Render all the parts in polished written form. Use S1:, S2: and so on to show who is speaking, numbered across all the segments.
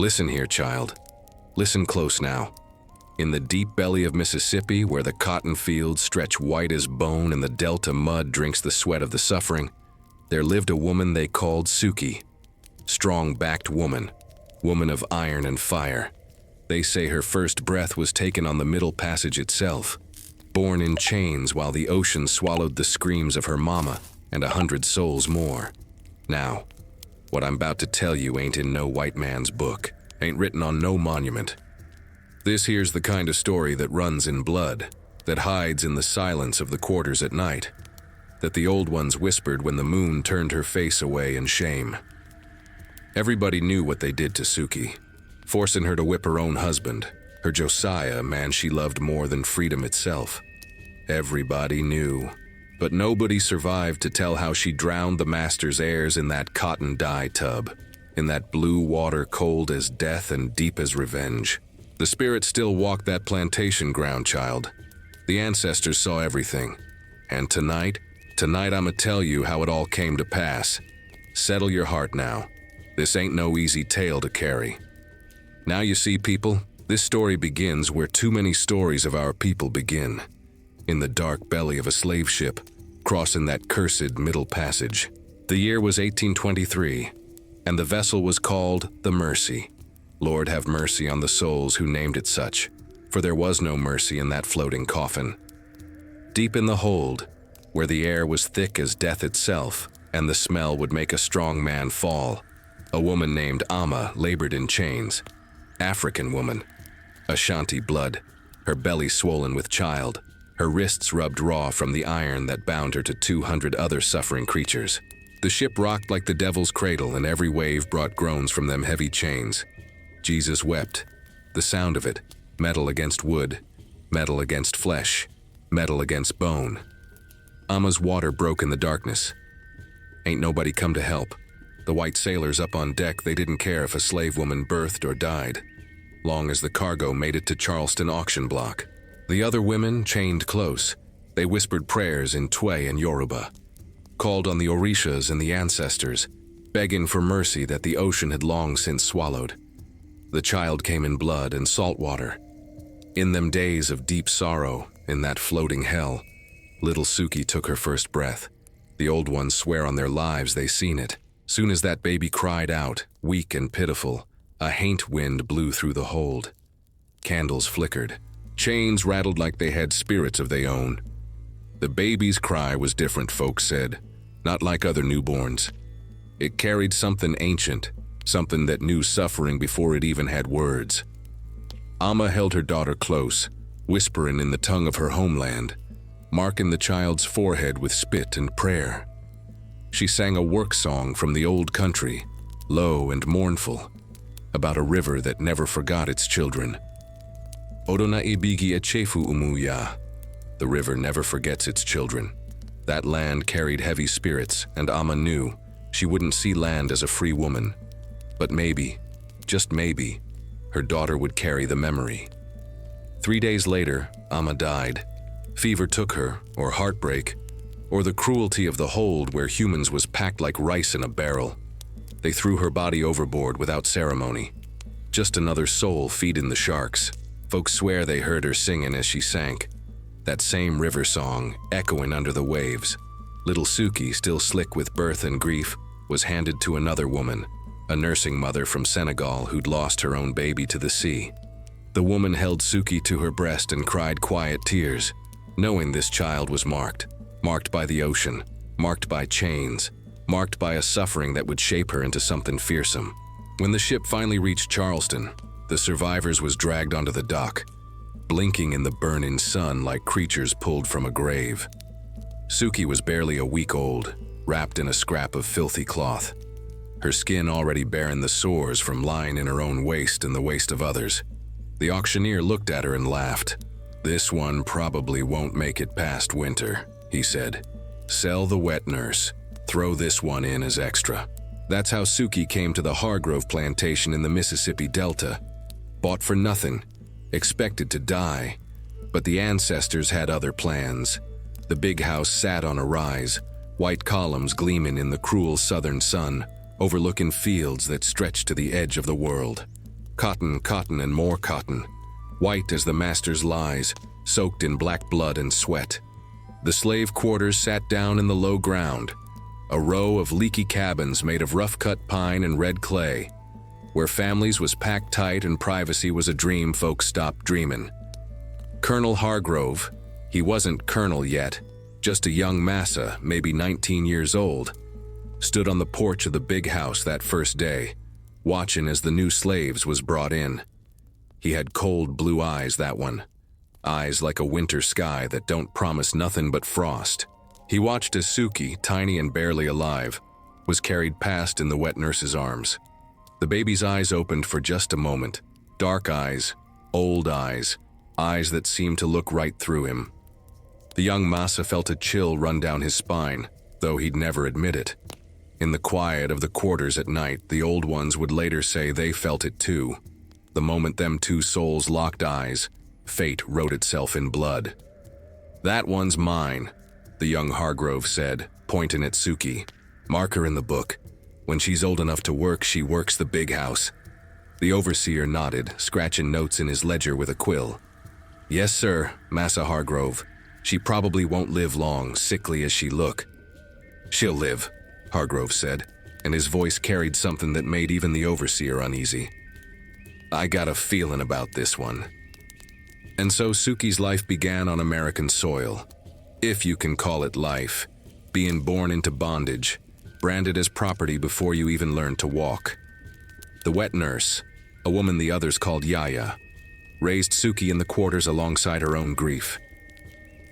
S1: Listen here, child. Listen close now. In the deep belly of Mississippi, where the cotton fields stretch white as bone and the delta mud drinks the sweat of the suffering, there lived a woman they called Sukie. Strong-backed woman, woman of iron and fire. They say her first breath was taken on the Middle Passage itself, born in chains while the ocean swallowed the screams of her mama and 100 souls more. Now, what I'm about to tell you ain't in no white man's book, ain't written on no monument. This here's the kind of story that runs in blood, that hides in the silence of the quarters at night, that the old ones whispered when the moon turned her face away in shame. Everybody knew what they did to Sukie, forcing her to whip her own husband, her Josiah, a man she loved more than freedom itself. Everybody knew, but nobody survived to tell how she drowned the master's heirs in that cotton dye tub, in that blue water cold as death and deep as revenge. The spirits still walk that plantation ground, child. The ancestors saw everything. And tonight I'ma tell you how it all came to pass. Settle your heart now. This ain't no easy tale to carry. Now you see, people, this story begins where too many stories of our people begin. In the dark belly of a slave ship, crossing that cursed Middle Passage. The year was 1823, and the vessel was called the Mercy. Lord have mercy on the souls who named it such, for there was no mercy in that floating coffin. Deep in the hold, where the air was thick as death itself, and the smell would make a strong man fall, a woman named Amma labored in chains. African woman, Ashanti blood, her belly swollen with child, her wrists rubbed raw from the iron that bound her to 200 other suffering creatures. The ship rocked like the devil's cradle, and every wave brought groans from them heavy chains. Jesus wept. The sound of it, metal against wood, metal against flesh, metal against bone. Amma's water broke in the darkness. Ain't nobody come to help. The white sailors up on deck, they didn't care if a slave woman birthed or died, long as the cargo made it to Charleston auction block. The other women chained close. They whispered prayers in Twe and Yoruba, called on the Orishas and the ancestors, begging for mercy that the ocean had long since swallowed. The child came in blood and salt water. In them days of deep sorrow, in that floating hell, little Sukie took her first breath. The old ones swear on their lives they seen it. Soon as that baby cried out, weak and pitiful, a haint wind blew through the hold. Candles flickered. Chains rattled like they had spirits of their own. The baby's cry was different, folks said, not like other newborns. It carried something ancient, something that knew suffering before it even had words. Amma held her daughter close, whispering in the tongue of her homeland, marking the child's forehead with spit and prayer. She sang a work song from the old country, low and mournful, about a river that never forgot its children. Odona ibigi echefu umuya. The river never forgets its children. That land carried heavy spirits, and Amma knew she wouldn't see land as a free woman. But maybe, just maybe, her daughter would carry the memory. 3 days later, Amma died. Fever took her, or heartbreak, or the cruelty of the hold where humans was packed like rice in a barrel. They threw her body overboard without ceremony. Just another soul feeding the sharks. Folks swear they heard her singing as she sank. That same river song, echoing under the waves. Little Sukie, still slick with birth and grief, was handed to another woman, a nursing mother from Senegal who'd lost her own baby to the sea. The woman held Sukie to her breast and cried quiet tears, knowing this child was marked by the ocean, marked by chains, marked by a suffering that would shape her into something fearsome. When the ship finally reached Charleston, the survivors was dragged onto the dock, blinking in the burning sun like creatures pulled from a grave. Sukie was barely a week old, wrapped in a scrap of filthy cloth, her skin already bearing the sores from lying in her own waist and the waist of others. The auctioneer looked at her and laughed. "This one probably won't make it past winter," he said. "Sell the wet nurse. Throw this one in as extra." That's how Sukie came to the Hargrove plantation in the Mississippi Delta. Bought for nothing, expected to die, but the ancestors had other plans. The big house sat on a rise, white columns gleaming in the cruel southern sun, overlooking fields that stretched to the edge of the world. Cotton, cotton, and more cotton. White as the master's lies, soaked in black blood and sweat. The slave quarters sat down in the low ground, a row of leaky cabins made of rough-cut pine and red clay, where families was packed tight and privacy was a dream folks stopped dreamin'. Colonel Hargrove, he wasn't colonel yet, just a young massa, maybe 19 years old, stood on the porch of the big house that first day, watchin' as the new slaves was brought in. He had cold blue eyes, that one. Eyes like a winter sky that don't promise nothing but frost. He watched as Sukie, tiny and barely alive, was carried past in the wet nurse's arms. The baby's eyes opened for just a moment. Dark eyes, old eyes, eyes that seemed to look right through him. The young massa felt a chill run down his spine, though he'd never admit it. In the quiet of the quarters at night, the old ones would later say they felt it too. The moment them two souls locked eyes, fate wrote itself in blood. "That one's mine," the young Hargrove said, pointing at Sukie. "Mark her in the book. When she's old enough to work, she works the big house." The overseer nodded, scratching notes in his ledger with a quill. "Yes, sir, Massa Hargrove. She probably won't live long, sickly as she look." "She'll live," Hargrove said, and his voice carried something that made even the overseer uneasy. "I got a feeling about this one." And so Sukie's life began on American soil. If you can call it life, being born into bondage, branded as property before you even learned to walk. The wet nurse, a woman the others called Yaya, raised Sukie in the quarters alongside her own grief.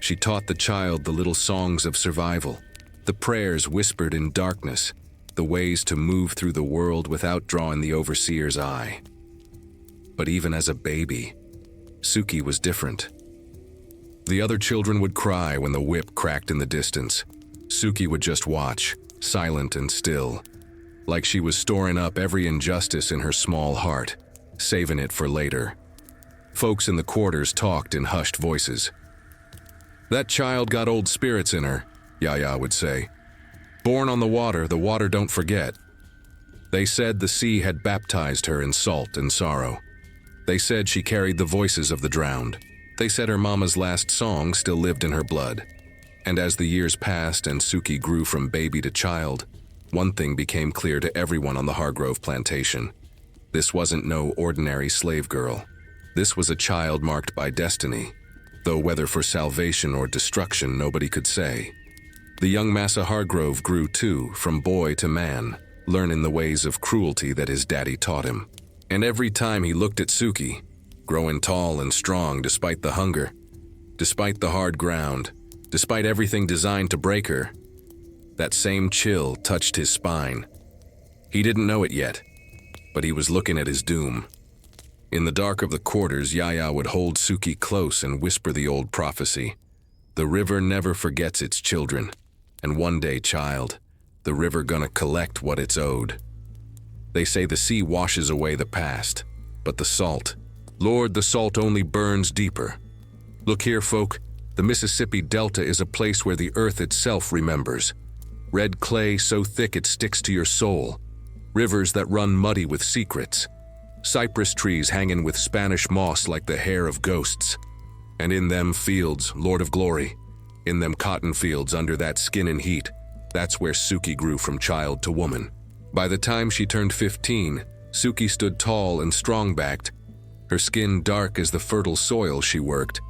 S1: She taught the child the little songs of survival, the prayers whispered in darkness, the ways to move through the world without drawing the overseer's eye. But even as a baby, Sukie was different. The other children would cry when the whip cracked in the distance. Sukie would just watch, silent and still, like she was storing up every injustice in her small heart, saving it for later. Folks in the quarters talked in hushed voices. "That child got old spirits in her," Yaya would say. "Born on the water don't forget." They said the sea had baptized her in salt and sorrow. They said she carried the voices of the drowned. They said her mama's last song still lived in her blood. And as the years passed and Sukie grew from baby to child, one thing became clear to everyone on the Hargrove plantation. This wasn't no ordinary slave girl. This was a child marked by destiny, though whether for salvation or destruction nobody could say. The young Massa Hargrove grew too, from boy to man, learning the ways of cruelty that his daddy taught him. And every time he looked at Sukie, growing tall and strong despite the hunger, despite the hard ground, despite everything designed to break her, that same chill touched his spine. He didn't know it yet, but he was looking at his doom. In the dark of the quarters, Yaya would hold Sukie close and whisper the old prophecy. "The river never forgets its children, and one day, child, the river gonna collect what it's owed." They say the sea washes away the past, but the salt, Lord, the salt only burns deeper. Look here, folk, the Mississippi Delta is a place where the earth itself remembers. Red clay so thick it sticks to your soul. Rivers that run muddy with secrets. Cypress trees hanging with Spanish moss like the hair of ghosts. And in them fields, Lord of glory, in them cotton fields under that skin and heat, that's where Sukie grew from child to woman. By the time she turned 15, Sukie stood tall and strong-backed, her skin dark as the fertile soil she worked.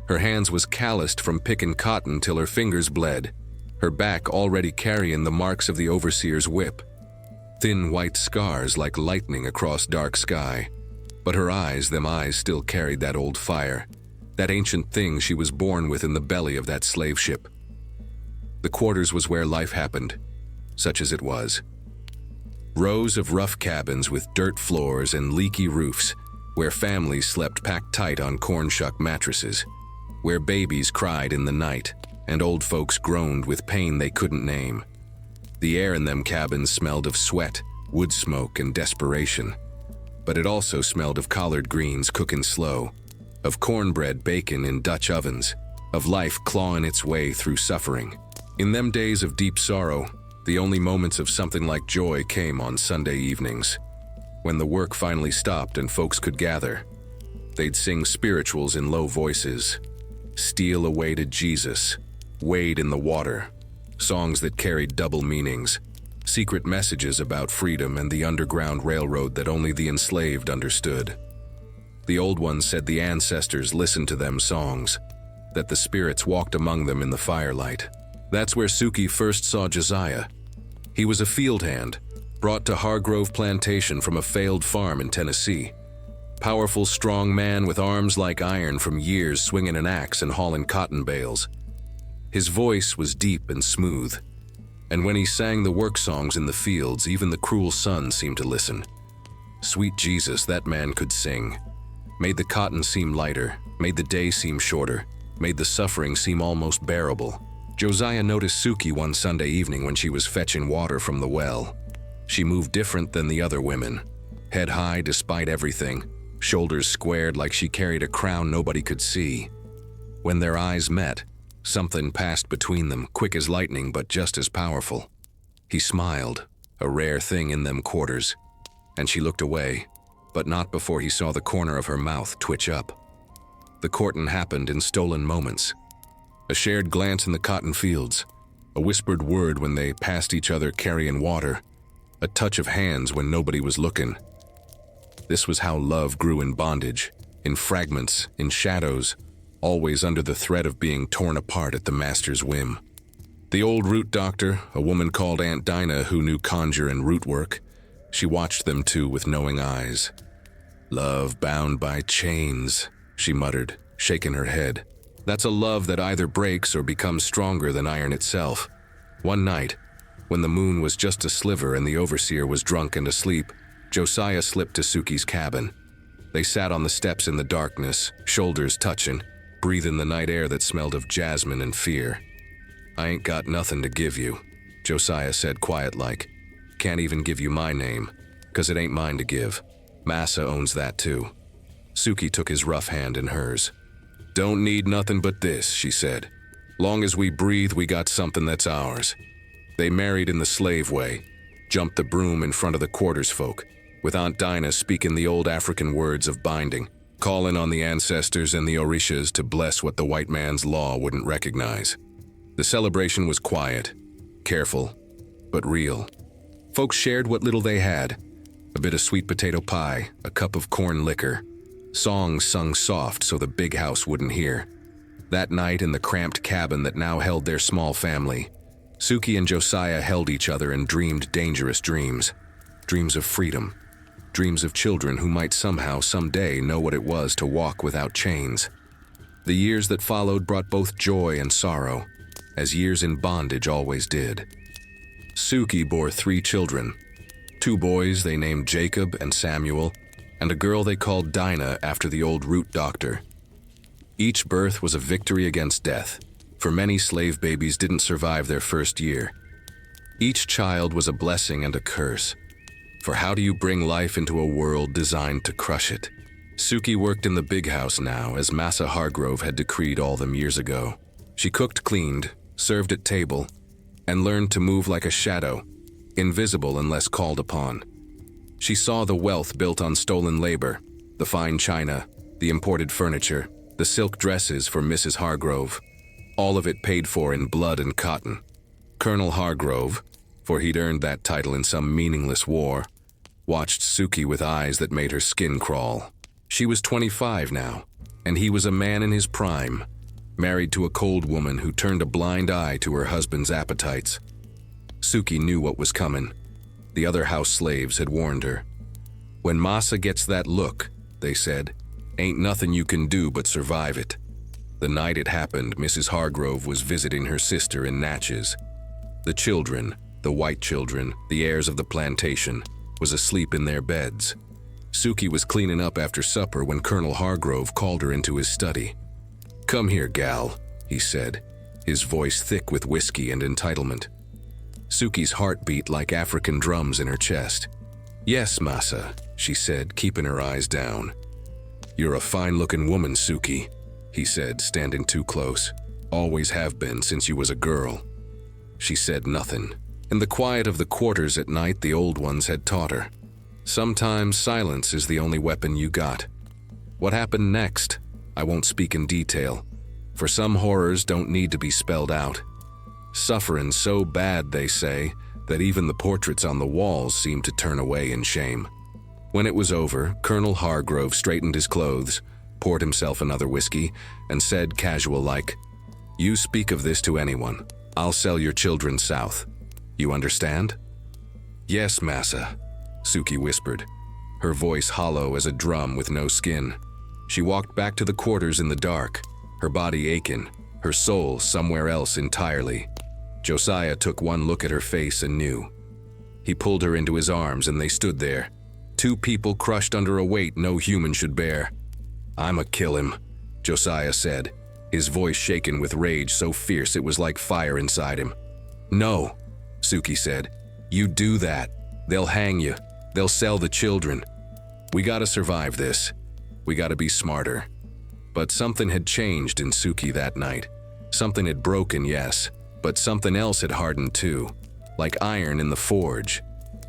S1: Her hands was calloused from picking cotton till her fingers bled, her back already carrying the marks of the overseer's whip. Thin white scars like lightning across dark sky. But her eyes, them eyes still carried that old fire, that ancient thing she was born with in the belly of that slave ship. The quarters was where life happened, such as it was. Rows of rough cabins with dirt floors and leaky roofs, where families slept packed tight on corn shuck mattresses, where babies cried in the night and old folks groaned with pain they couldn't name. The air in them cabins smelled of sweat, wood smoke, and desperation. But it also smelled of collard greens cooking slow, of cornbread baking in Dutch ovens, of life clawing its way through suffering. In them days of deep sorrow, the only moments of something like joy came on Sunday evenings. When the work finally stopped and folks could gather, they'd sing spirituals in low voices, steal away to Jesus, wade in the water, songs that carried double meanings, secret messages about freedom and the Underground Railroad that only the enslaved understood. The old ones said the ancestors listened to them songs, that the spirits walked among them in the firelight. That's where Sukie first saw Josiah. He was a field hand, brought to Hargrove Plantation from a failed farm in Tennessee. Powerful, strong man with arms like iron from years swinging an axe and hauling cotton bales. His voice was deep and smooth, and when he sang the work songs in the fields, even the cruel sun seemed to listen. Sweet Jesus, that man could sing. Made the cotton seem lighter, made the day seem shorter, made the suffering seem almost bearable. Josiah noticed Sukie one Sunday evening when she was fetching water from the well. She moved different than the other women. Head high despite everything, shoulders squared like she carried a crown nobody could see. When their eyes met, something passed between them, quick as lightning but just as powerful. He smiled, a rare thing in them quarters, and she looked away, but not before he saw the corner of her mouth twitch up. The courting happened in stolen moments. A shared glance in the cotton fields, a whispered word when they passed each other carrying water, a touch of hands when nobody was looking. This was how love grew in bondage, in fragments, in shadows, always under the threat of being torn apart at the master's whim. The old root doctor, a woman called Aunt Dinah who knew conjure and root work, she watched them two with knowing eyes. "Love bound by chains," she muttered, shaking her head. "That's a love that either breaks or becomes stronger than iron itself." One night, when the moon was just a sliver and the overseer was drunk and asleep, Josiah slipped to Sukie's cabin. They sat on the steps in the darkness, shoulders touching, breathing the night air that smelled of jasmine and fear. "I ain't got nothing to give you," Josiah said quiet-like. "Can't even give you my name, 'cause it ain't mine to give. Massa owns that too." Sukie took his rough hand in hers. "Don't need nothing but this," she said. "Long as we breathe, we got something that's ours." They married in the slave way, jumped the broom in front of the quarters folk, with Aunt Dinah speaking the old African words of binding, calling on the ancestors and the Orishas to bless what the white man's law wouldn't recognize. The celebration was quiet, careful, but real. Folks shared what little they had, a bit of sweet potato pie, a cup of corn liquor, songs sung soft so the big house wouldn't hear. That night in the cramped cabin that now held their small family, Sukie and Josiah held each other and dreamed dangerous dreams. Dreams of freedom. Dreams of children who might somehow, someday, know what it was to walk without chains. The years that followed brought both joy and sorrow, as years in bondage always did. Sukie bore 3 children, 2 boys they named Jacob and Samuel, and a girl they called Dinah after the old root doctor. Each birth was a victory against death, for many slave babies didn't survive their first year. Each child was a blessing and a curse, for how do you bring life into a world designed to crush it? Sukie worked in the big house now, as Massa Hargrove had decreed all them years ago. She cooked, cleaned, served at table, and learned to move like a shadow, invisible unless called upon. She saw the wealth built on stolen labor, the fine china, the imported furniture, the silk dresses for Mrs. Hargrove, all of it paid for in blood and cotton. Colonel Hargrove, for he'd earned that title in some meaningless war, watched Sukie with eyes that made her skin crawl. She was 25 now, and he was a man in his prime, married to a cold woman who turned a blind eye to her husband's appetites. Sukie knew what was coming. The other house slaves had warned her. "When Massa gets that look," they said, "ain't nothing you can do but survive it." The night it happened, Mrs. Hargrove was visiting her sister in Natchez. The children, the white children, the heirs of the plantation, was asleep in their beds. Sukie was cleaning up after supper when Colonel Hargrove called her into his study. "Come here, gal," he said, his voice thick with whiskey and entitlement. Sukie's heart beat like African drums in her chest. "Yes, massa," she said, keeping her eyes down. "You're a fine-looking woman, Sukie," he said, standing too close. "Always have been since you was a girl." She said nothing. In the quiet of the quarters at night, the old ones had taught her. Sometimes silence is the only weapon you got. What happened next? I won't speak in detail, for some horrors don't need to be spelled out. Suffering so bad, they say, that even the portraits on the walls seemed to turn away in shame. When it was over, Colonel Hargrove straightened his clothes, poured himself another whiskey, and said casual-like, "You speak of this to anyone, I'll sell your children south. You understand?" "Yes, massa," Sukie whispered, her voice hollow as a drum with no skin. She walked back to the quarters in the dark, her body aching, her soul somewhere else entirely. Josiah took one look at her face and knew. He pulled her into his arms and they stood there, two people crushed under a weight no human should bear. "I'ma kill him," Josiah said, his voice shaken with rage so fierce it was like fire inside him. "No," Sukie said. "You do that, they'll hang you. They'll sell the children. We gotta survive this. We gotta be smarter." But something had changed in Sukie that night. Something had broken, yes, but something else had hardened too. Like iron in the forge.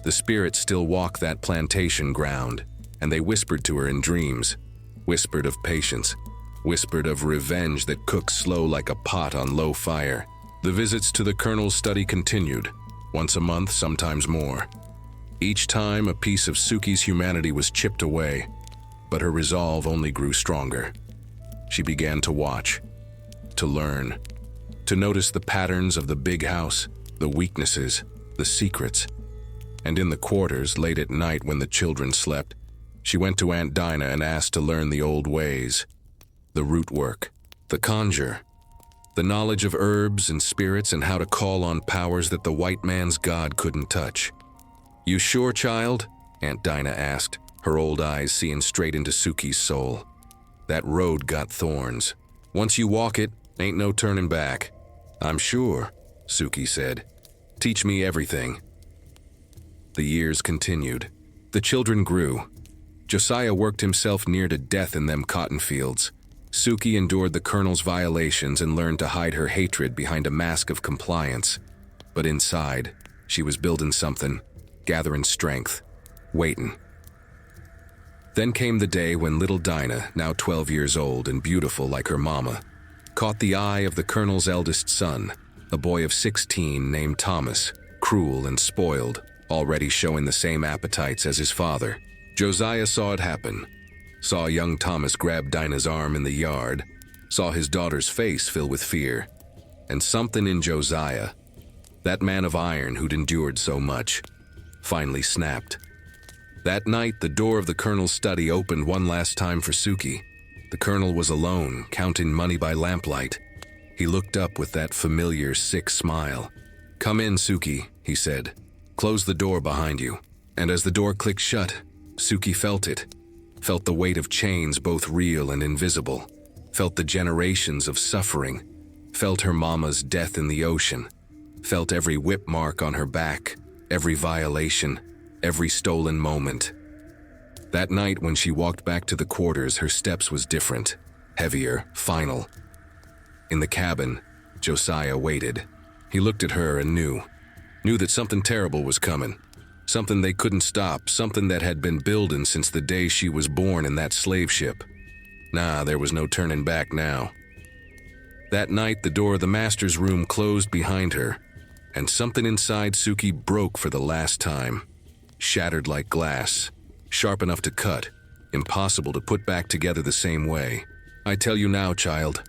S1: The spirits still walk that plantation ground, and they whispered to her in dreams. Whispered of patience. Whispered of revenge that cooks slow like a pot on low fire. The visits to the Colonel's study continued, once a month, sometimes more. Each time a piece of Sukie's humanity was chipped away, but her resolve only grew stronger. She began to watch, to learn, to notice the patterns of the big house, the weaknesses, the secrets. And in the quarters, late at night when the children slept, she went to Aunt Dinah and asked to learn the old ways, the root work, the conjure, the knowledge of herbs and spirits and how to call on powers that the white man's God couldn't touch. "You sure, child?" Aunt Dinah asked, her old eyes seeing straight into Sukie's soul. "That road got thorns. Once you walk it, ain't no turning back." "I'm sure," Sukie said. "Teach me everything." The years continued. The children grew. Josiah worked himself near to death in them cotton fields. Sukie endured the Colonel's violations and learned to hide her hatred behind a mask of compliance. But inside, she was building something, gathering strength, waiting. Then came the day when little Dinah, now 12 years old and beautiful like her mama, caught the eye of the Colonel's eldest son, a boy of 16 named Thomas, cruel and spoiled, already showing the same appetites as his father. Josiah saw it happen, saw young Thomas grab Dinah's arm in the yard, saw his daughter's face fill with fear, and something in Josiah, that man of iron who'd endured so much, finally snapped. That night, the door of the Colonel's study opened one last time for Sukie. The Colonel was alone, counting money by lamplight. He looked up with that familiar, sick smile. "Come in, Sukie," he said. "Close the door behind you." And as the door clicked shut, Sukie felt it. Felt the weight of chains, both real and invisible. Felt the generations of suffering. Felt her mama's death in the ocean. Felt every whip mark on her back, every violation, every stolen moment. That night when she walked back to the quarters, her steps was different, heavier, final. In the cabin, Josiah waited. He looked at her and knew that something terrible was coming. Something they couldn't stop, something that had been building since the day she was born in that slave ship. Nah, there was no turning back now. That night, the door of the master's room closed behind her, and something inside Sukie broke for the last time. Shattered like glass, sharp enough to cut, impossible to put back together the same way. "I tell you now, child,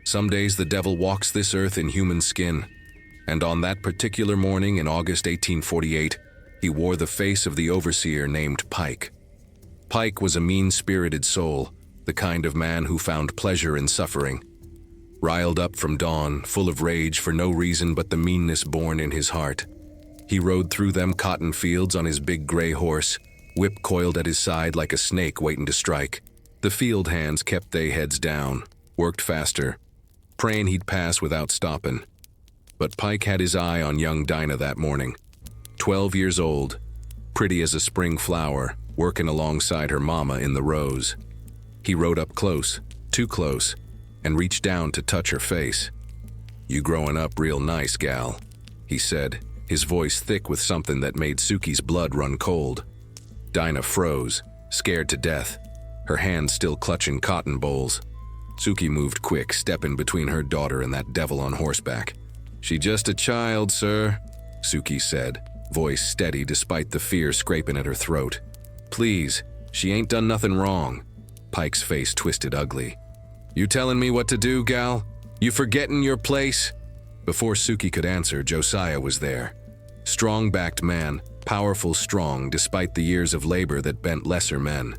S1: some days the devil walks this earth in human skin, and on that particular morning in August 1848, he wore the face of the overseer named Pike. Pike was a mean-spirited soul, the kind of man who found pleasure in suffering. Riled up from dawn, full of rage for no reason but the meanness born in his heart. He rode through them cotton fields on his big gray horse, whip coiled at his side like a snake waiting to strike. The field hands kept they heads down, worked faster, praying he'd pass without stopping. But Pike had his eye on young Dinah that morning. 12 years old, pretty as a spring flower, working alongside her mama in the rows. He rode up close, too close, and reached down to touch her face. "You growing up real nice, gal," he said, his voice thick with something that made Sukie's blood run cold. Dinah froze, scared to death, her hands still clutching cotton bowls. Sukie moved quick, stepping between her daughter and that devil on horseback. "She just a child, sir," Sukie said, voice steady despite the fear scraping at her throat. "Please, she ain't done nothing wrong." Pike's face twisted ugly. "You telling me what to do, gal? You forgetting your place?" Before Sukie could answer, Josiah was there. Strong-backed man, powerful strong despite the years of labor that bent lesser men.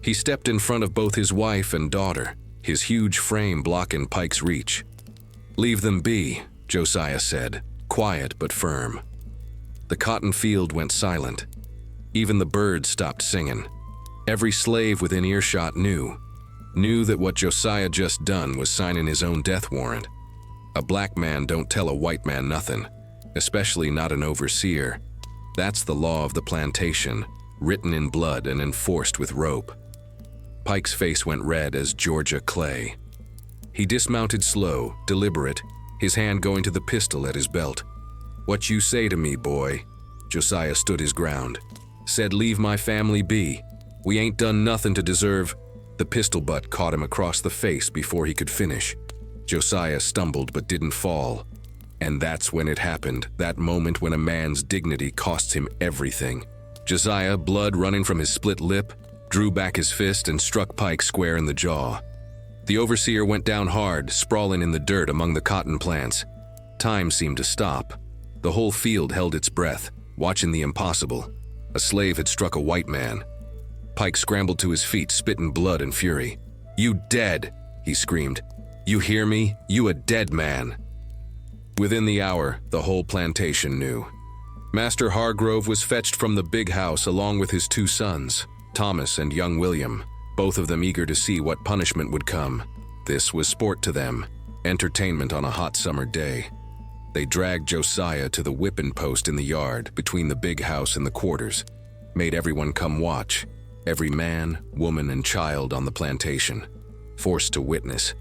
S1: He stepped in front of both his wife and daughter, his huge frame blocking Pike's reach. "Leave them be," Josiah said, quiet but firm. The cotton field went silent. Even the birds stopped singing. Every slave within earshot knew that what Josiah just done was signing his own death warrant. A black man don't tell a white man nothing, especially not an overseer. That's the law of the plantation, written in blood and enforced with rope. Pike's face went red as Georgia clay. He dismounted slow, deliberate, his hand going to the pistol at his belt. "What you say to me, boy?" Josiah stood his ground. "Said leave my family be. We ain't done nothing to deserve—" The pistol butt caught him across the face before he could finish. Josiah stumbled but didn't fall. And that's when it happened, that moment when a man's dignity costs him everything. Josiah, blood running from his split lip, drew back his fist and struck Pike square in the jaw. The overseer went down hard, sprawling in the dirt among the cotton plants. Time seemed to stop. The whole field held its breath, watching the impossible. A slave had struck a white man. Pike scrambled to his feet, spitting blood and fury. "You dead!" he screamed. "You hear me? You a dead man!" Within the hour, the whole plantation knew. Master Hargrove was fetched from the big house along with his two sons, Thomas and young William, both of them eager to see what punishment would come. This was sport to them, entertainment on a hot summer day. They dragged Josiah to the whipping post in the yard between the big house and the quarters, made everyone come watch, every man, woman, and child on the plantation, forced to witness,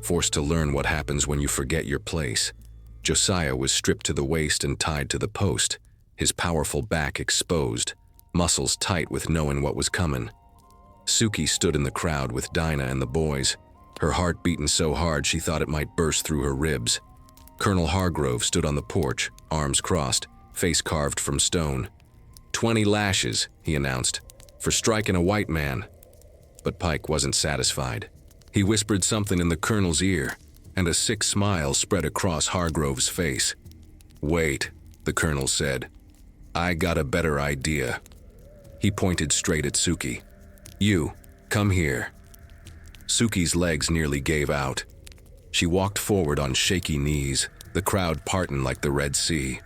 S1: forced to learn what happens when you forget your place. Josiah was stripped to the waist and tied to the post, his powerful back exposed, muscles tight with knowing what was coming. Sukie stood in the crowd with Dinah and the boys, her heart beating so hard she thought it might burst through her ribs. Colonel Hargrove stood on the porch, arms crossed, face carved from stone. 20 lashes, he announced, for striking a white man. But Pike wasn't satisfied. He whispered something in the colonel's ear, and a sick smile spread across Hargrove's face. "Wait," the colonel said. "I got a better idea." He pointed straight at Sukie. "You, come here." Sukie's legs nearly gave out. She walked forward on shaky knees, the crowd parting like the Red Sea.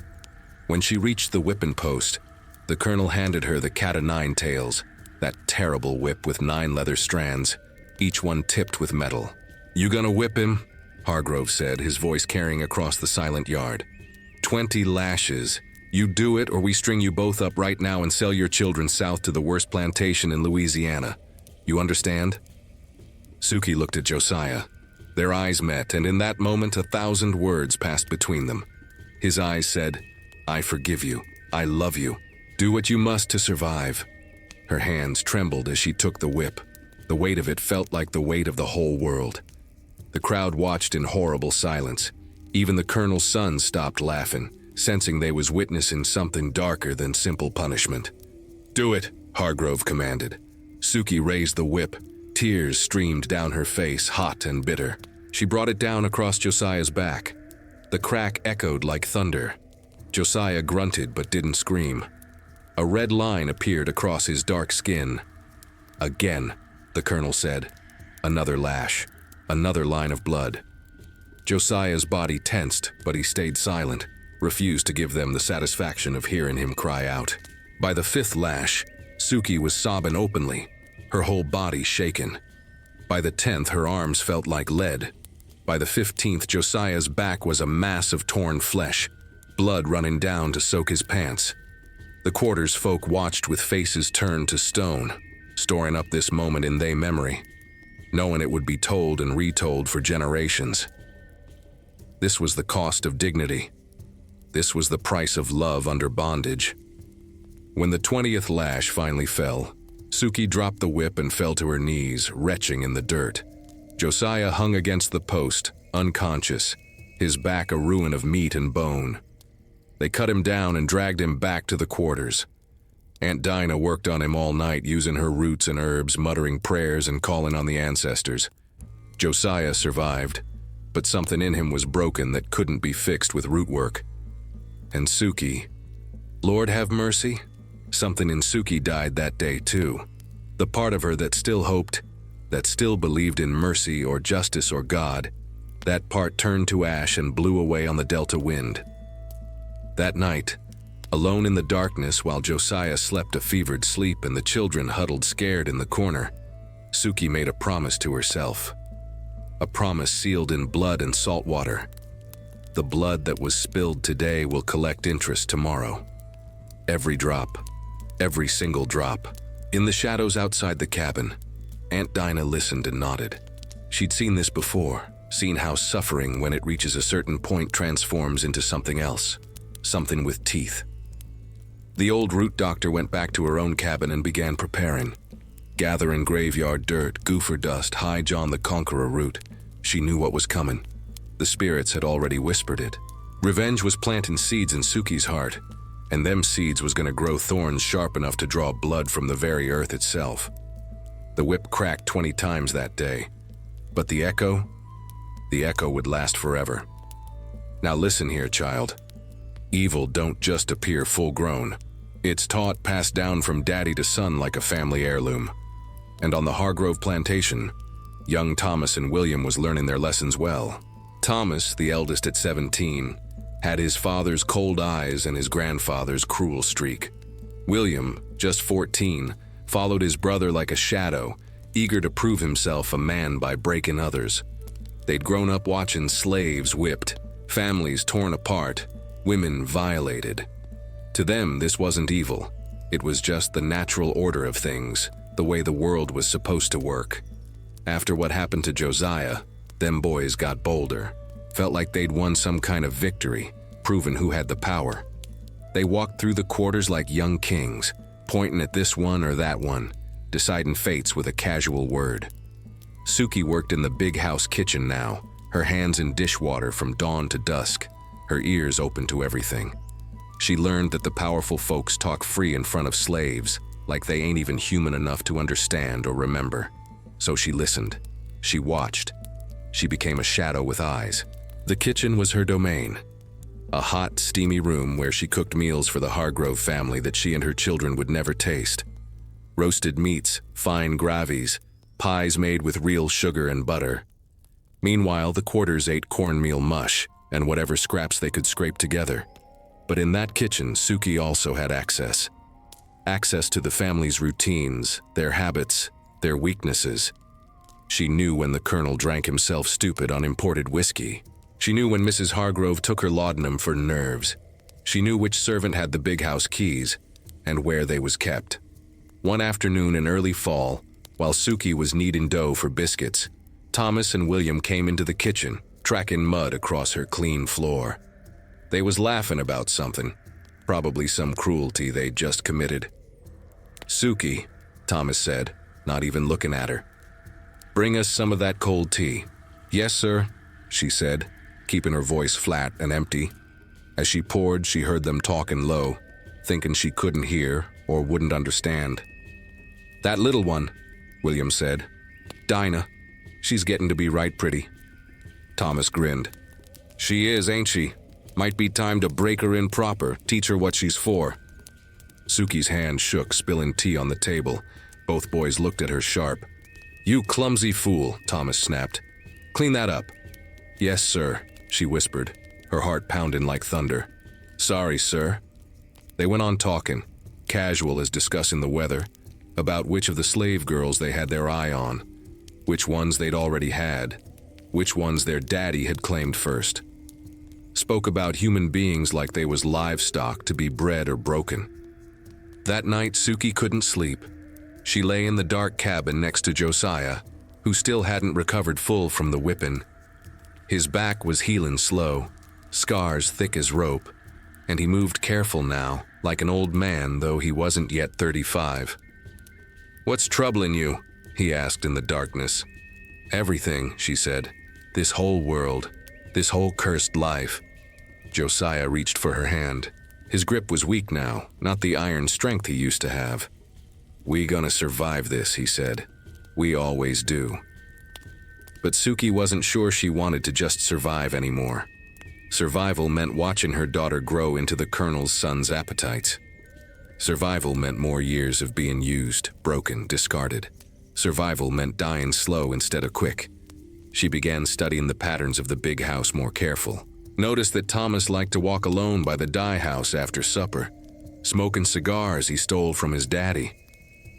S1: When she reached the whipping post, the colonel handed her the cat-o'-nine tails, that terrible whip with 9 leather strands, each one tipped with metal. "You gonna whip him?" Hargrove said, his voice carrying across the silent yard. 20 lashes. You do it, or we string you both up right now and sell your children south to the worst plantation in Louisiana. You understand? Sukie looked at Josiah. Their eyes met, and in that moment 1,000 words passed between them. His eyes said, "I forgive you. I love you. Do what you must to survive." Her hands trembled as she took the whip. The weight of it felt like the weight of the whole world. The crowd watched in horrible silence. Even the colonel's son stopped laughing, sensing they was witnessing something darker than simple punishment. "Do it," Hargrove commanded. Sukie raised the whip. Tears streamed down her face, hot and bitter. She brought it down across Josiah's back. The crack echoed like thunder. Josiah grunted but didn't scream. A red line appeared across his dark skin. "Again," the colonel said. Another lash. Another line of blood. Josiah's body tensed, but he stayed silent, refused to give them the satisfaction of hearing him cry out. By the 5th lash, Sukie was sobbing openly, her whole body shaken. By the 10th, her arms felt like lead. By the 15th, Josiah's back was a mass of torn flesh, blood running down to soak his pants. The quarters folk watched with faces turned to stone, storing up this moment in their memory, knowing it would be told and retold for generations. This was the cost of dignity. This was the price of love under bondage. When the 20th lash finally fell, Sukie dropped the whip and fell to her knees, retching in the dirt. Josiah hung against the post, unconscious, his back a ruin of meat and bone. They cut him down and dragged him back to the quarters. Aunt Dinah worked on him all night, using her roots and herbs, muttering prayers and calling on the ancestors. Josiah survived, but something in him was broken that couldn't be fixed with root work. And Sukie, Lord have mercy, something in Sukie died that day too. The part of her that still hoped, that still believed in mercy or justice or God, that part turned to ash and blew away on the delta wind. That night, alone in the darkness while Josiah slept a fevered sleep and the children huddled scared in the corner, Sukie made a promise to herself. A promise sealed in blood and salt water. The blood that was spilled today will collect interest tomorrow. Every drop, every single drop. In the shadows outside the cabin, Aunt Dinah listened and nodded. She'd seen this before, seen how suffering, when it reaches a certain point, transforms into something else, something with teeth. The old root doctor went back to her own cabin and began preparing. Gathering graveyard dirt, goofer dust, high John the Conqueror root. She knew what was coming. The spirits had already whispered it. Revenge was planting seeds in Sukie's heart, and them seeds was gonna grow thorns sharp enough to draw blood from the very earth itself. The whip cracked 20 times that day, but the echo would last forever. Now listen here, child. Evil don't just appear full-grown. It's taught, passed down from daddy to son like a family heirloom. And on the Hargrove plantation, young Thomas and William was learning their lessons well. Thomas, the eldest at 17, had his father's cold eyes and his grandfather's cruel streak. William, just 14, followed his brother like a shadow, eager to prove himself a man by breaking others. They'd grown up watching slaves whipped, families torn apart, women violated. To them, this wasn't evil. It was just the natural order of things, the way the world was supposed to work. After what happened to Josiah, them boys got bolder, felt like they'd won some kind of victory, proven who had the power. They walked through the quarters like young kings, pointing at this one or that one, deciding fates with a casual word. Sukie worked in the big house kitchen now, her hands in dishwater from dawn to dusk, her ears open to everything. She learned that the powerful folks talk free in front of slaves, like they ain't even human enough to understand or remember. So she listened. She watched. She became a shadow with eyes. The kitchen was her domain. A hot, steamy room where she cooked meals for the Hargrove family that she and her children would never taste. Roasted meats, fine gravies, pies made with real sugar and butter. Meanwhile, the quarters ate cornmeal mush and whatever scraps they could scrape together. But in that kitchen, Sukie also had access. Access to the family's routines, their habits, their weaknesses. She knew when the Colonel drank himself stupid on imported whiskey. She knew when Mrs. Hargrove took her laudanum for nerves. She knew which servant had the big house keys and where they was kept. One afternoon in early fall, while Sukie was kneading dough for biscuits, Thomas and William came into the kitchen, tracking mud across her clean floor. They was laughing about something, probably some cruelty they'd just committed. "Sukie," Thomas said, not even looking at her. "Bring us some of that cold tea." "Yes, sir," she said, keeping her voice flat and empty. As she poured, she heard them talking low, thinking she couldn't hear or wouldn't understand. "That little one," William said. "Dinah. She's getting to be right pretty." Thomas grinned. "She is, ain't she? Might be time to break her in proper, teach her what she's for." Sukie's hand shook, spilling tea on the table. Both boys looked at her sharp. "You clumsy fool," Thomas snapped. "Clean that up." "Yes, sir," she whispered, her heart pounding like thunder. "Sorry, sir." They went on talking, casual as discussing the weather, about which of the slave girls they had their eye on, which ones they'd already had, which ones their daddy had claimed first. Spoke about human beings like they was livestock to be bred or broken. That night, Sukie couldn't sleep. She lay in the dark cabin next to Josiah, who still hadn't recovered full from the whipping. His back was healing slow, scars thick as rope, and he moved careful now, like an old man, though he wasn't yet 35. "What's troubling you?" he asked in the darkness. "Everything," she said. "This whole world, this whole cursed life." Josiah reached for her hand. His grip was weak now, not the iron strength he used to have. "We gonna survive this," he said. "We always do." But Sukie wasn't sure she wanted to just survive anymore. Survival meant watching her daughter grow into the colonel's son's appetites. Survival meant more years of being used, broken, discarded. Survival meant dying slow instead of quick. She began studying the patterns of the big house more careful. Noticed that Thomas liked to walk alone by the dye house after supper, smoking cigars he stole from his daddy.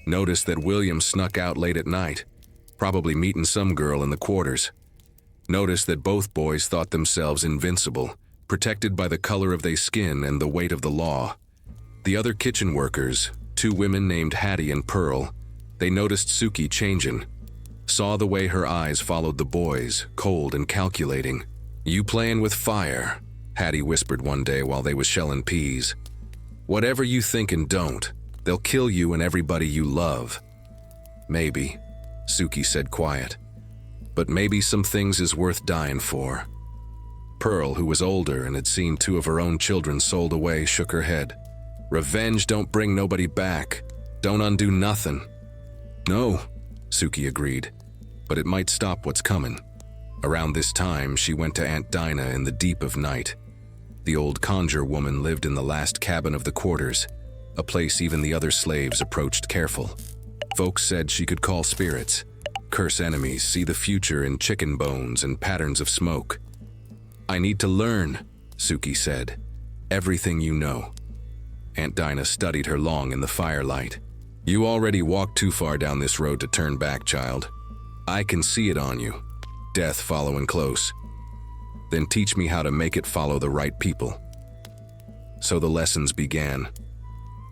S1: Noticed that William snuck out late at night, probably meeting some girl in the quarters. Noticed that both boys thought themselves invincible, protected by the color of their skin and the weight of the law. The other kitchen workers, 2 women named Hattie and Pearl, they noticed Sukie changing, saw the way her eyes followed the boys, cold and calculating. "You playing with fire," Hattie whispered one day while they was shelling peas. "Whatever you think and don't, they'll kill you and everybody you love." "Maybe," Sukie said quiet, "but maybe some things is worth dying for." Pearl, who was older and had seen 2 of her own children sold away, shook her head. "Revenge don't bring nobody back. Don't undo nothing." "No," Sukie agreed, "but it might stop what's coming." Around this time, she went to Aunt Dinah in the deep of night. The old conjure woman lived in the last cabin of the quarters, a place even the other slaves approached careful. Folks said she could call spirits, curse enemies, see the future in chicken bones and patterns of smoke. "I need to learn," Sukie said. "Everything you know." Aunt Dinah studied her long in the firelight. "You already walked too far down this road to turn back, child. I can see it on you. Death following close. Then teach me how to make it follow the right people." So the lessons began.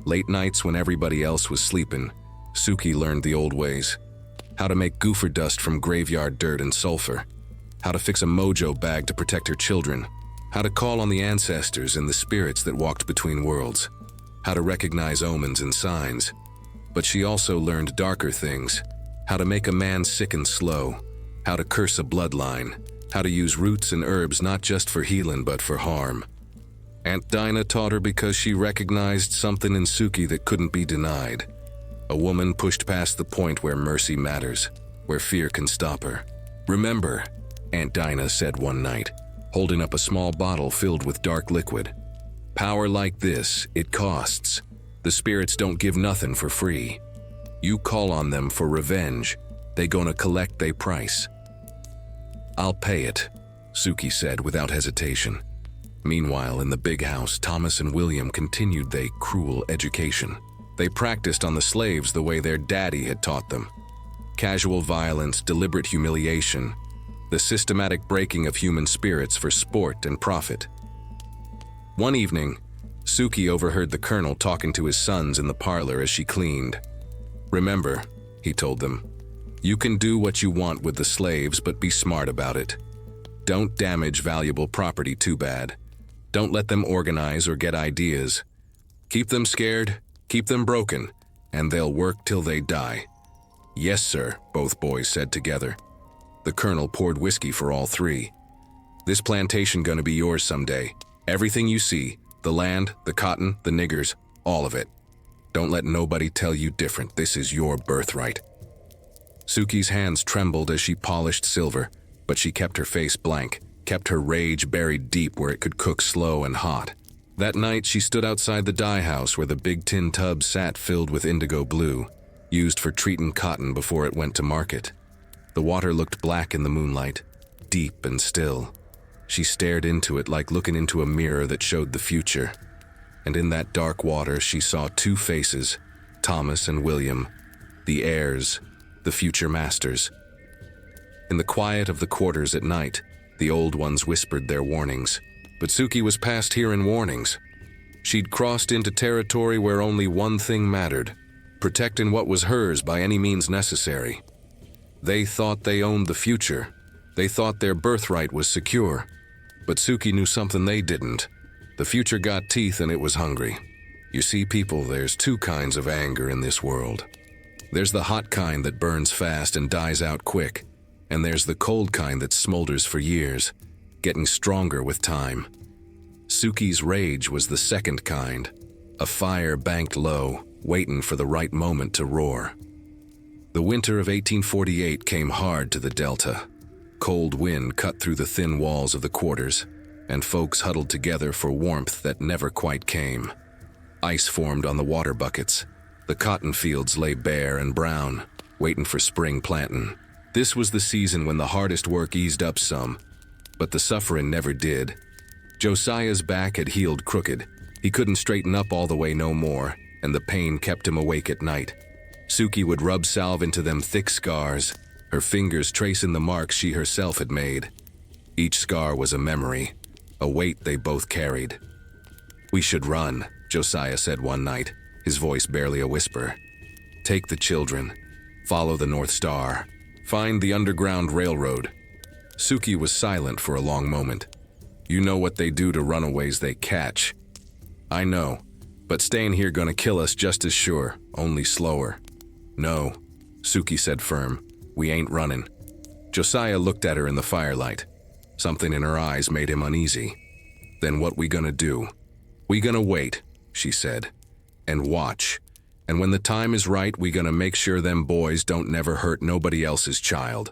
S1: Late nights when everybody else was sleeping, Sukie learned the old ways. How to make gopher dust from graveyard dirt and sulfur. How to fix a mojo bag to protect her children. How to call on the ancestors and the spirits that walked between worlds. How to recognize omens and signs. But she also learned darker things. How to make a man sick and slow. How to curse a bloodline. How to use roots and herbs not just for healing but for harm. Aunt Dinah taught her because she recognized something in Sukie that couldn't be denied. A woman pushed past the point where mercy matters, where fear can stop her. "Remember," Aunt Dinah said one night, holding up a small bottle filled with dark liquid. "Power like this, it costs. The spirits don't give nothing for free. You call on them for revenge, they gonna collect they price." "I'll pay it," Sukie said without hesitation. Meanwhile, in the big house, Thomas and William continued their cruel education. They practiced on the slaves the way their daddy had taught them. Casual violence, deliberate humiliation, the systematic breaking of human spirits for sport and profit. One evening, Sukie overheard the colonel talking to his sons in the parlor as she cleaned. "Remember," he told them, "you can do what you want with the slaves, but be smart about it. Don't damage valuable property too bad. Don't let them organize or get ideas. Keep them scared, keep them broken, and they'll work till they die." "Yes, sir," both boys said together. The colonel poured whiskey for all 3. "This plantation gonna be yours someday. Everything you see, the land, the cotton, the niggers, all of it. Don't let nobody tell you different. This is your birthright." Sukie's hands trembled as she polished silver, but she kept her face blank, kept her rage buried deep where it could cook slow and hot. That night, she stood outside the dye house where the big tin tub sat filled with indigo-blue, used for treating cotton before it went to market. The water looked black in the moonlight, deep and still. She stared into it like looking into a mirror that showed the future. And in that dark water, she saw 2 faces, Thomas and William, the heirs, the future masters. In the quiet of the quarters at night, the old ones whispered their warnings. But Sukie was past hearing warnings. She'd crossed into territory where only one thing mattered, protecting what was hers by any means necessary. They thought they owned the future. They thought their birthright was secure. But Sukie knew something they didn't. The future got teeth and it was hungry. You see, people, there's two kinds of anger in this world. There's the hot kind that burns fast and dies out quick, and there's the cold kind that smolders for years, getting stronger with time. Sukie's rage was the second kind, a fire banked low, waiting for the right moment to roar. The winter of 1848 came hard to the Delta. Cold wind cut through the thin walls of the quarters, and folks huddled together for warmth that never quite came. Ice formed on the water buckets. The cotton fields lay bare and brown, waiting for spring plantin'. This was the season when the hardest work eased up some, but the suffering never did. Josiah's back had healed crooked. He couldn't straighten up all the way no more, and the pain kept him awake at night. Sukie would rub salve into them thick scars, her fingers tracing the marks she herself had made. Each scar was a memory, a weight they both carried. "We should run," Josiah said one night, his voice barely a whisper. "Take the children, follow the North Star, find the Underground Railroad." Sukie was silent for a long moment. "You know what they do to runaways they catch." "I know, but staying here gonna kill us just as sure, only slower." "No," Sukie said firm, "we ain't running." Josiah looked at her in the firelight. Something in her eyes made him uneasy. "Then what we gonna do?" "We gonna wait," she said, "and watch. And when the time is right, we gonna make sure them boys don't never hurt nobody else's child."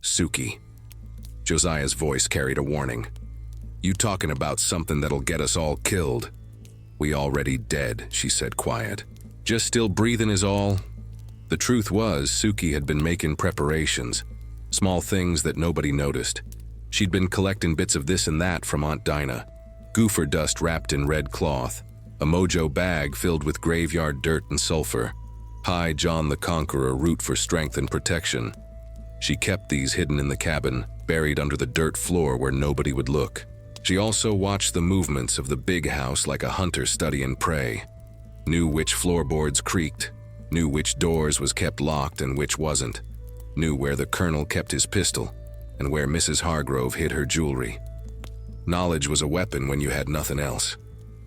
S1: "Sukie." Josiah's voice carried a warning. "You talking about something that'll get us all killed?" "We already dead," she said quiet. "Just still breathing is all." The truth was, Sukie had been making preparations, small things that nobody noticed. She'd been collecting bits of this and that from Aunt Dinah. Gopher dust wrapped in red cloth, a mojo bag filled with graveyard dirt and sulfur, High John the Conqueror root for strength and protection. She kept these hidden in the cabin, buried under the dirt floor where nobody would look. She also watched the movements of the big house like a hunter studying prey. Knew which floorboards creaked, knew which doors was kept locked and which wasn't, knew where the Colonel kept his pistol and where Mrs. Hargrove hid her jewelry. Knowledge was a weapon when you had nothing else.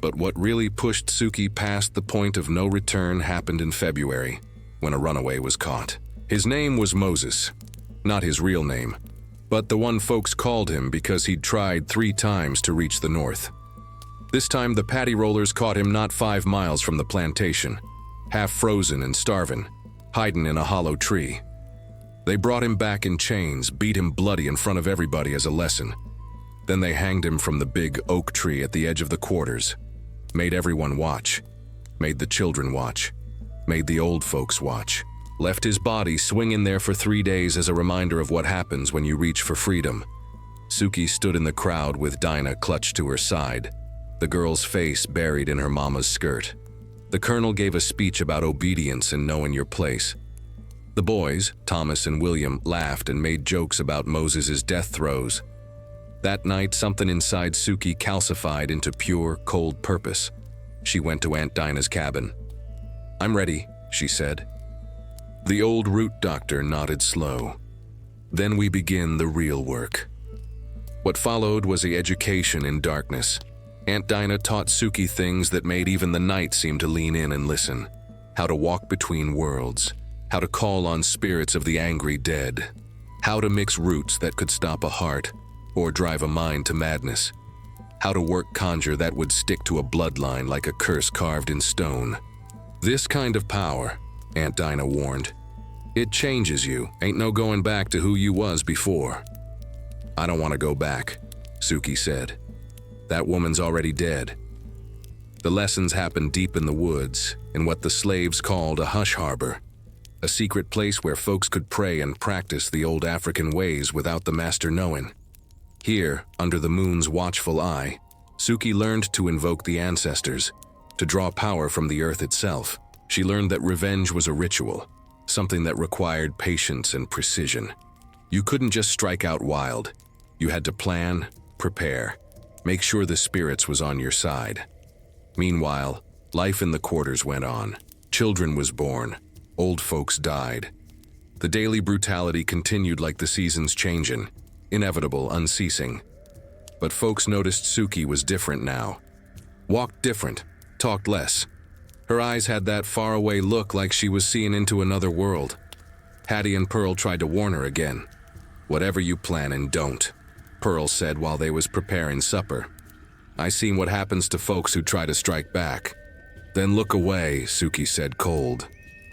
S1: But what really pushed Sukie past the point of no return happened in February, when a runaway was caught. His name was Moses, not his real name, but the one folks called him because he'd tried 3 times to reach the north. This time the paddy rollers caught him not 5 miles from the plantation, half frozen and starving, hiding in a hollow tree. They brought him back in chains, beat him bloody in front of everybody as a lesson. Then they hanged him from the big oak tree at the edge of the quarters. Made everyone watch. Made the children watch. Made the old folks watch. Left his body swinging there for 3 days as a reminder of what happens when you reach for freedom. Sukie stood in the crowd with Dinah clutched to her side, the girl's face buried in her mama's skirt. The Colonel gave a speech about obedience and knowing your place. The boys, Thomas and William, laughed and made jokes about Moses's death throes. That night, something inside Sukie calcified into pure, cold purpose. She went to Aunt Dinah's cabin. "I'm ready," she said. The old root doctor nodded slow. "Then we begin the real work." What followed was the education in darkness. Aunt Dinah taught Sukie things that made even the night seem to lean in and listen. How to walk between worlds. How to call on spirits of the angry dead. How to mix roots that could stop a heart or drive a mind to madness. How to work conjure that would stick to a bloodline like a curse carved in stone. This kind of power, Aunt Dinah warned, it changes you, ain't no going back to who you was before. "I don't want to go back," Sukie said. "That woman's already dead." The lessons happened deep in the woods, in what the slaves called a hush harbor, a secret place where folks could pray and practice the old African ways without the master knowing. Here, under the moon's watchful eye, Sukie learned to invoke the ancestors, to draw power from the earth itself. She learned that revenge was a ritual, something that required patience and precision. You couldn't just strike out wild. You had to plan, prepare, make sure the spirits was on your side. Meanwhile, life in the quarters went on. Children was born. Old folks died. The daily brutality continued like the seasons changing, inevitable, unceasing. But folks noticed Sukie was different now. Walked different, talked less, Her eyes had that faraway look like she was seeing into another world. Hattie and Pearl tried to warn her again. "Whatever you plannin', don't," Pearl said while they was preparing supper. "I seen what happens to folks who try to strike back." "Then look away," Sukie said cold.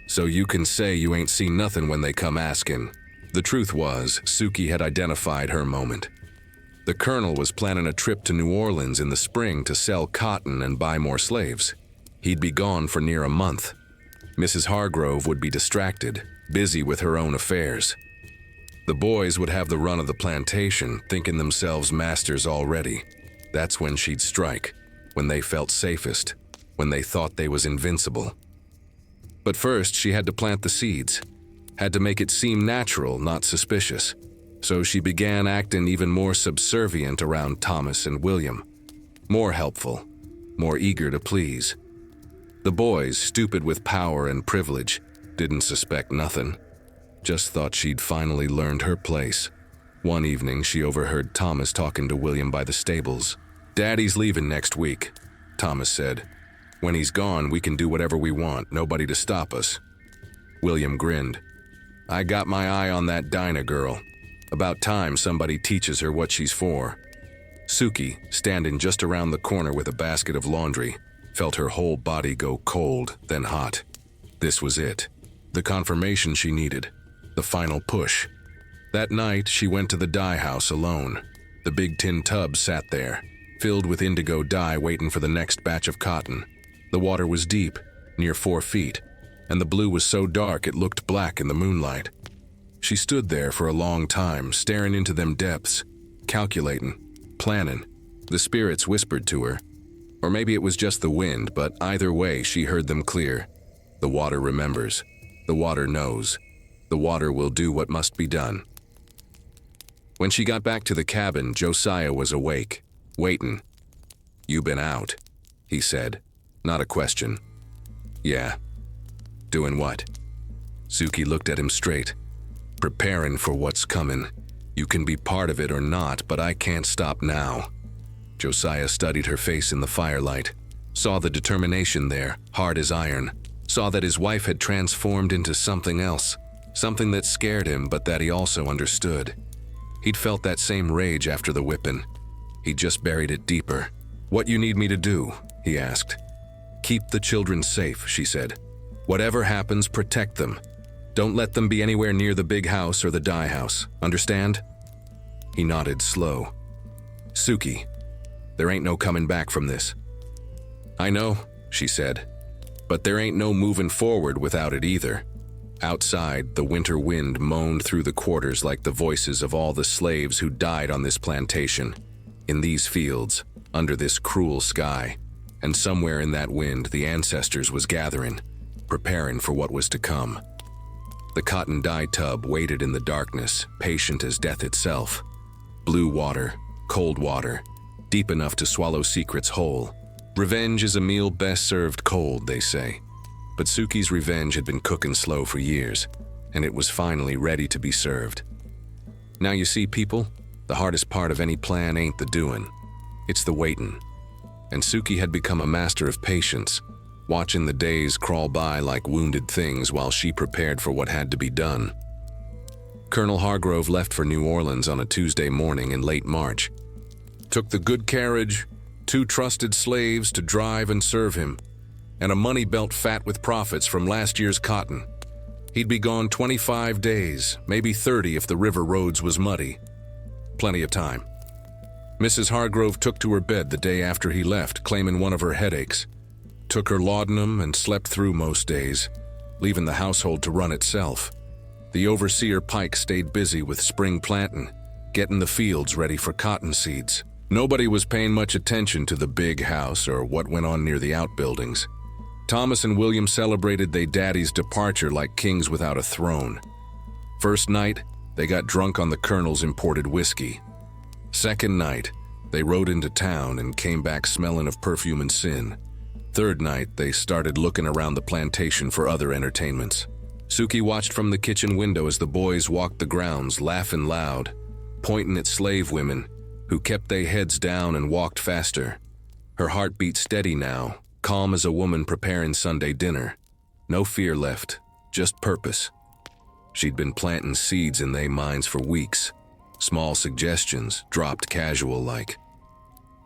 S1: "So you can say you ain't seen nothing when they come asking." The truth was, Sukie had identified her moment. The Colonel was planning a trip to New Orleans in the spring to sell cotton and buy more slaves. He'd be gone for near a month. Mrs. Hargrove would be distracted, busy with her own affairs. The boys would have the run of the plantation, thinking themselves masters already. That's when she'd strike, when they felt safest, when they thought they was invincible. But first, she had to plant the seeds, had to make it seem natural, not suspicious. So she began acting even more subservient around Thomas and William, more helpful, more eager to please. The boys, stupid with power and privilege, didn't suspect nothing, just thought she'd finally learned her place. One evening, she overheard Thomas talking to William by the stables. "Daddy's leaving next week," Thomas said. "When he's gone, we can do whatever we want, nobody to stop us." William grinned. "I got my eye on that Dinah girl. About time somebody teaches her what she's for." Sukie, standing just around the corner with a basket of laundry, felt her whole body go cold, then hot. This was it. The confirmation she needed. The final push. That night, she went to the dye house alone. The big tin tub sat there, filled with indigo dye waiting for the next batch of cotton. The water was deep, near 4 feet, and the blue was so dark it looked black in the moonlight. She stood there for a long time, staring into them depths, calculating, planning. The spirits whispered to her. Or maybe it was just the wind, but either way, she heard them clear. The water remembers. The water knows. The water will do what must be done. When she got back to the cabin, Josiah was awake, waiting. "You been out," he said. Not a question. "Yeah." "Doing what?" Sukie looked at him straight. "Preparing for what's coming. You can be part of it or not, but I can't stop now." Josiah studied her face in the firelight, saw the determination there, hard as iron, saw that his wife had transformed into something else, something that scared him but that he also understood. He'd felt that same rage after the whipping. He'd just buried it deeper. "What you need me to do?" he asked. "Keep the children safe," she said. "Whatever happens, protect them. Don't let them be anywhere near the big house or the dye house. Understand?" He nodded slow. "Sukie, there ain't no coming back from this." "I know," she said, "but there ain't no moving forward without it either." Outside, the winter wind moaned through the quarters like the voices of all the slaves who died on this plantation, in these fields, under this cruel sky. And somewhere in that wind, the ancestors was gathering, preparing for what was to come. The cotton dye tub waited in the darkness, patient as death itself. Blue water, cold water, deep enough to swallow secrets whole. Revenge is a meal best served cold, they say. But Sukie's revenge had been cooking slow for years, and it was finally ready to be served. Now you see, people, the hardest part of any plan ain't the doing. It's the waiting. And Sukie had become a master of patience, watching the days crawl by like wounded things while she prepared for what had to be done. Colonel Hargrove left for New Orleans on a Tuesday morning in late March. Took the good carriage, 2 trusted slaves to drive and serve him, and a money belt fat with profits from last year's cotton. He'd be gone 25 days, maybe 30 if the river roads was muddy. Plenty of time. Mrs. Hargrove took to her bed the day after he left, claiming one of her headaches. Took her laudanum and slept through most days, leaving the household to run itself. The overseer Pike stayed busy with spring planting, getting the fields ready for cotton seeds. Nobody was paying much attention to the big house or what went on near the outbuildings. Thomas and William celebrated their daddy's departure like kings without a throne. First night, they got drunk on the Colonel's imported whiskey. Second night, they rode into town and came back smelling of perfume and sin. Third night, they started looking around the plantation for other entertainments. Sukie watched from the kitchen window as the boys walked the grounds, laughing loud, pointing at slave women who kept their heads down and walked faster. Her heart beat steady now, calm as a woman preparing Sunday dinner. No fear left, just purpose. She'd been planting seeds in they minds for weeks. Small suggestions, dropped casual-like.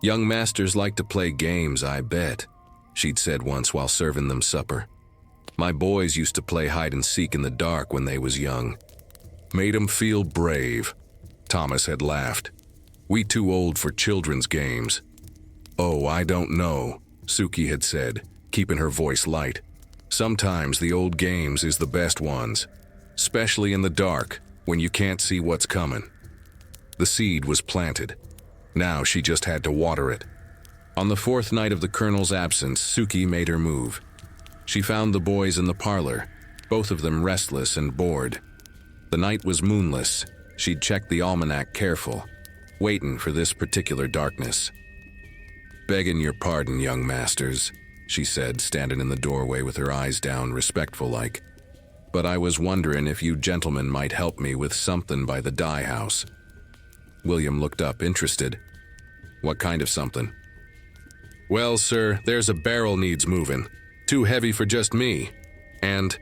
S1: "Young masters like to play games, I bet," she'd said once while serving them supper. "My boys used to play hide-and-seek in the dark when they was young. Made 'em feel brave," Thomas had laughed. "We too old for children's games." "Oh, I don't know," Sukie had said, keeping her voice light. "Sometimes the old games is the best ones, especially in the dark, when you can't see what's coming." The seed was planted. Now she just had to water it. On the fourth night of the Colonel's absence, Sukie made her move. She found the boys in the parlor, both of them restless and bored. The night was moonless. She'd checked the almanac careful, waiting for this particular darkness. "Begging your pardon, young masters," she said, standing in the doorway with her eyes down, respectful-like. "But I was wondering if you gentlemen might help me with something by the dye house." William looked up, interested. "What kind of something?" "Well, sir, there's a barrel needs moving. Too heavy for just me. And—"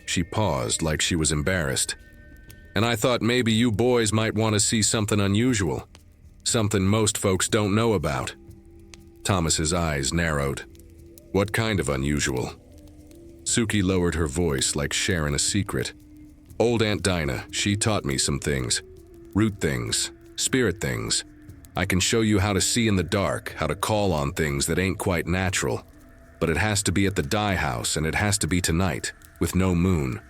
S1: she paused like she was embarrassed. "And I thought maybe you boys might want to see something unusual. Something most folks don't know about." Thomas's eyes narrowed. "What kind of unusual?" Sukie lowered her voice like sharing a secret. "Old Aunt Dinah, she taught me some things. Root things. Spirit things. I can show you how to see in the dark, how to call on things that ain't quite natural. But it has to be at the dye house, and it has to be tonight, with no moon."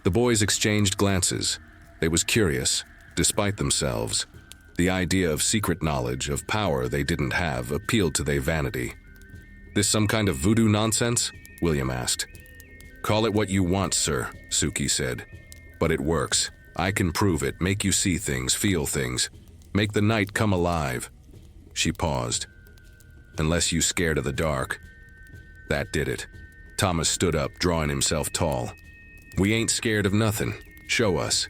S1: The boys exchanged glances. They was curious, despite themselves. The idea of secret knowledge, of power they didn't have, appealed to their vanity. "This some kind of voodoo nonsense?" William asked. "Call it what you want, sir," Sukie said. "But it works. I can prove it, make you see things, feel things. Make the night come alive." She paused. "Unless you scared of the dark." That did it. Thomas stood up, drawing himself tall. "We ain't scared of nothing. Show us."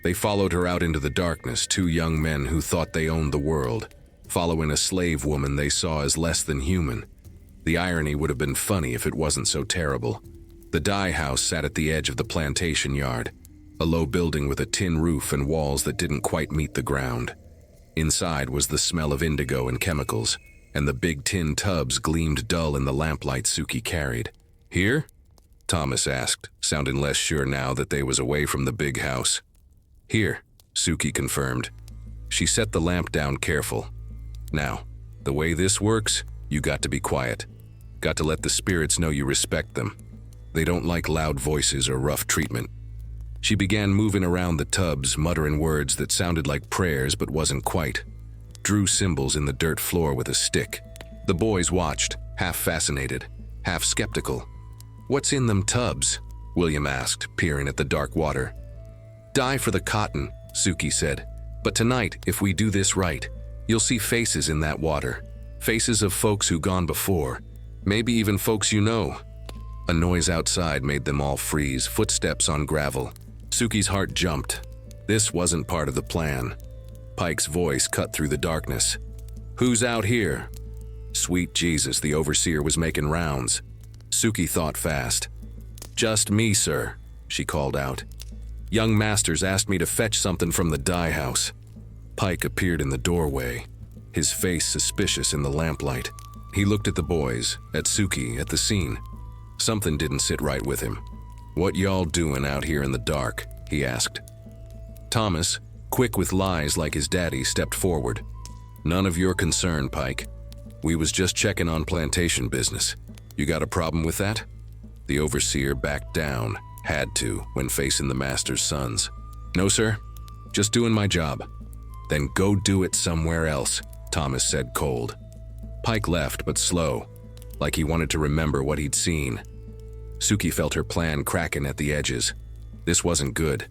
S1: They followed her out into the darkness, two young men who thought they owned the world, following a slave woman they saw as less than human. The irony would have been funny if it wasn't so terrible. The dye house sat at the edge of the plantation yard, a low building with a tin roof and walls that didn't quite meet the ground. Inside was the smell of indigo and chemicals, and the big tin tubs gleamed dull in the lamplight Sukie carried. "Here?" Thomas asked, sounding less sure now that they was away from the big house. "Here," Sukie confirmed. She set the lamp down careful. "Now, the way this works, you got to be quiet. Got to let the spirits know you respect them. They don't like loud voices or rough treatment." She began moving around the tubs, muttering words that sounded like prayers but wasn't quite. Drew symbols in the dirt floor with a stick. The boys watched, half fascinated, half skeptical. "What's in them tubs?" William asked, peering at the dark water. "Dye for the cotton," Sukie said. "But tonight, if we do this right, you'll see faces in that water. Faces of folks who gone before. Maybe even folks you know." A noise outside made them all freeze, footsteps on gravel. Sukie's heart jumped. This wasn't part of the plan. Pike's voice cut through the darkness. "Who's out here?" Sweet Jesus, the overseer was making rounds. Sukie thought fast. "Just me, sir," she called out. "Young masters asked me to fetch something from the dye house." Pike appeared in the doorway, his face suspicious in the lamplight. He looked at the boys, at Sukie, at the scene. Something didn't sit right with him. "What y'all doing out here in the dark?" he asked. Thomas, quick with lies like his daddy, stepped forward. "None of your concern, Pike. We was just checking on plantation business. You got a problem with that?" The overseer backed down, had to, when facing the master's sons. "No, sir. Just doing my job." "Then go do it somewhere else," Thomas said cold. Pike left, but slow, like he wanted to remember what he'd seen. Sukie felt her plan cracking at the edges. This wasn't good.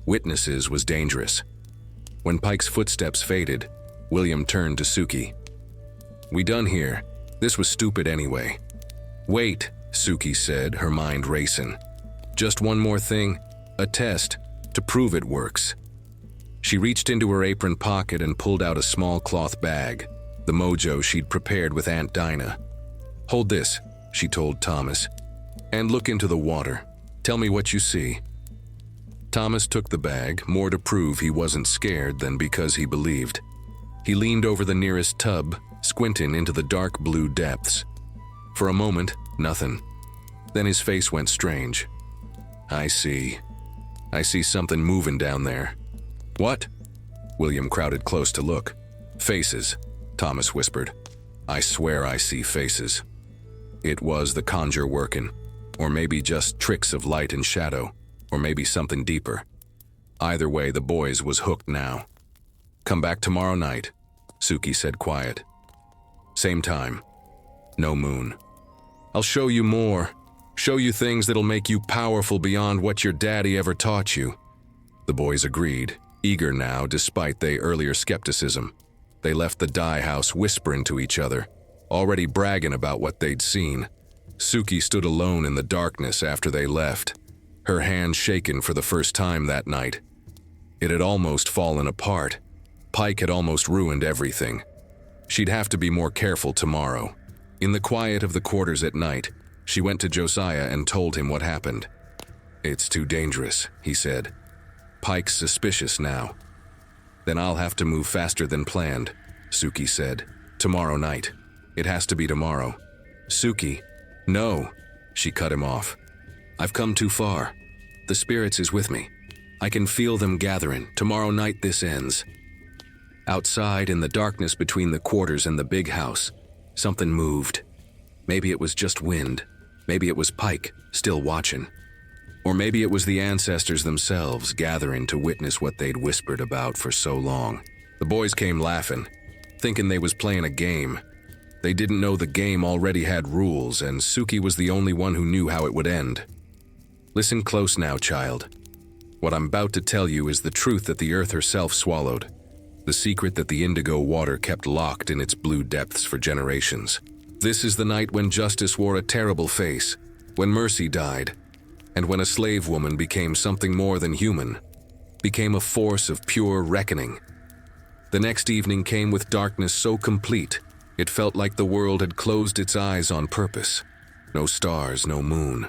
S1: Witnesses was dangerous. When Pike's footsteps faded, William turned to Sukie. "We done here. This was stupid anyway." "Wait," Sukie said, her mind racing. "Just one more thing. A test, to prove it works." She reached into her apron pocket and pulled out a small cloth bag, the mojo she'd prepared with Aunt Dinah. "Hold this," she told Thomas, "and look into the water. Tell me what you see." Thomas took the bag, more to prove he wasn't scared than because he believed. He leaned over the nearest tub, squinting into the dark blue depths. For a moment, nothing. Then his face went strange. I see something moving down there." "What?" William crowded close to look. "Faces," Thomas whispered. "I swear I see faces." It was the conjure working, or maybe just tricks of light and shadow, or maybe something deeper. Either way, the boys was hooked now. "Come back tomorrow night," Sukie said quiet. "Same time. No moon. I'll show you more. Show you things that'll make you powerful beyond what your daddy ever taught you." The boys agreed, eager now despite their earlier skepticism. They left the dye house whispering to each other, already bragging about what they'd seen. Sukie stood alone in the darkness after they left, her hand shaken for the first time that night. It had almost fallen apart. Pike had almost ruined everything. She'd have to be more careful tomorrow. In the quiet of the quarters at night, she went to Josiah and told him what happened. "It's too dangerous," he said. "Pike's suspicious now." "Then I'll have to move faster than planned," Sukie said. "Tomorrow night. It has to be tomorrow." "Sukie, no," she cut him off. "I've come too far. The spirits is with me. I can feel them gathering. Tomorrow night this ends." Outside, in the darkness between the quarters and the big house, something moved. Maybe it was just wind. Maybe it was Pike, still watching. Or maybe it was the ancestors themselves gathering to witness what they'd whispered about for so long. The boys came laughing, thinking they was playing a game. They didn't know the game already had rules, and Sukie was the only one who knew how it would end. "Listen close now, child. What I'm about to tell you is the truth that the earth herself swallowed. The secret that the indigo water kept locked in its blue depths for generations. This is the night when justice wore a terrible face, when mercy died, and when a slave woman became something more than human, became a force of pure reckoning. The next evening came with darkness so complete, it felt like the world had closed its eyes on purpose. No stars, no moon.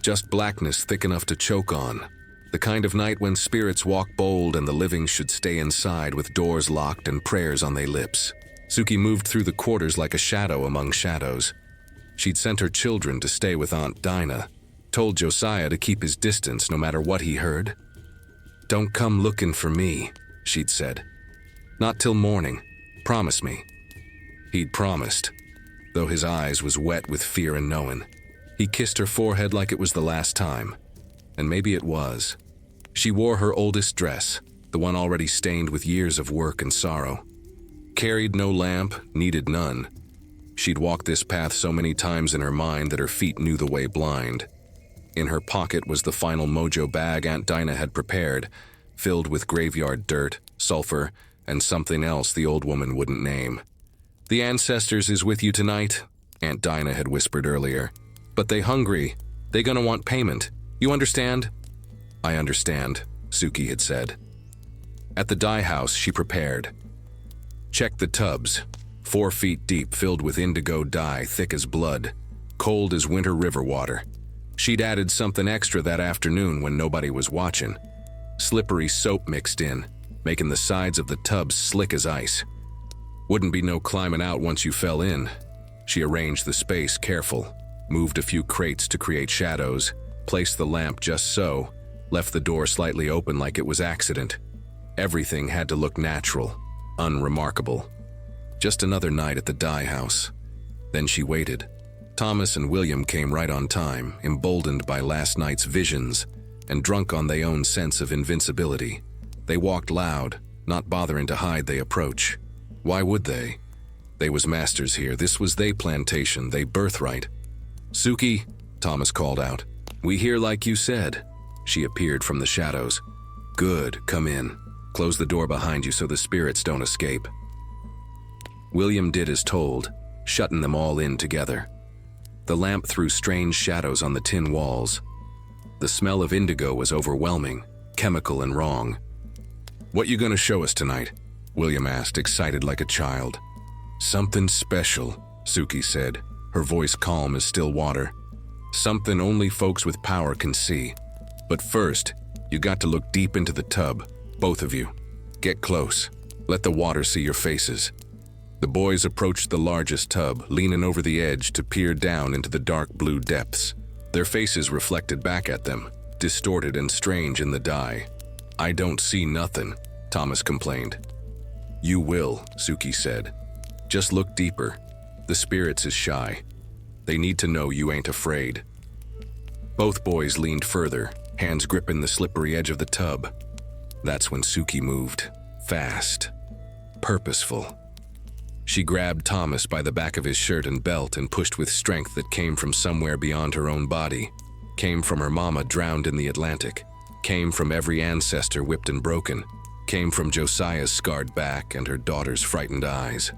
S1: Just blackness thick enough to choke on. The kind of night when spirits walk bold and the living should stay inside with doors locked and prayers on their lips. Sukie moved through the quarters like a shadow among shadows. She'd sent her children to stay with Aunt Dinah, told Josiah to keep his distance no matter what he heard. "Don't come looking for me," she'd said. "Not till morning. Promise me." He'd promised, though his eyes was wet with fear and knowing. He kissed her forehead like it was the last time. And maybe it was. She wore her oldest dress, the one already stained with years of work and sorrow. Carried no lamp, needed none. She'd walked this path so many times in her mind that her feet knew the way blind. In her pocket was the final mojo bag Aunt Dinah had prepared, filled with graveyard dirt, sulfur, and something else the old woman wouldn't name. "The ancestors is with you tonight," Aunt Dinah had whispered earlier. "But they hungry. They gonna want payment. You understand?" "I understand," Sukie had said. At the dye house, she prepared. Checked the tubs, 4 feet deep, filled with indigo dye, thick as blood, cold as winter river water. She'd added something extra that afternoon when nobody was watching. Slippery soap mixed in, making the sides of the tubs slick as ice. Wouldn't be no climbing out once you fell in. She arranged the space careful, moved a few crates to create shadows, placed the lamp just so, left the door slightly open like it was accident. Everything had to look natural, unremarkable. Just another night at the dye house. Then she waited. Thomas and William came right on time, emboldened by last night's visions and drunk on their own sense of invincibility. They walked loud, not bothering to hide their approach. Why would they? They was masters here. This was they plantation, they birthright. "Sukie," Thomas called out. "We hear like you said." She appeared from the shadows. "Good, come in. Close the door behind you so the spirits don't escape." William did as told, shutting them all in together. The lamp threw strange shadows on the tin walls. The smell of indigo was overwhelming, chemical and wrong. "What you gonna show us tonight?" William asked, excited like a child. "Something special," Sukie said. her voice calm as still water. "Something only folks with power can see. But first, you got to look deep into the tub, both of you. Get close. Let the water see your faces." The boys approached the largest tub, leaning over the edge to peer down into the dark blue depths. Their faces reflected back at them, distorted and strange in the dye. "I don't see nothing," Thomas complained. "You will," Sukie said. "Just look deeper. The spirits is shy. They need to know you ain't afraid." Both boys leaned further, hands gripping the slippery edge of the tub. That's when Sukie moved. Fast. Purposeful. She grabbed Thomas by the back of his shirt and belt and pushed with strength that came from somewhere beyond her own body, came from her mama drowned in the Atlantic, came from every ancestor whipped and broken, came from Josiah's scarred back and her daughter's frightened eyes.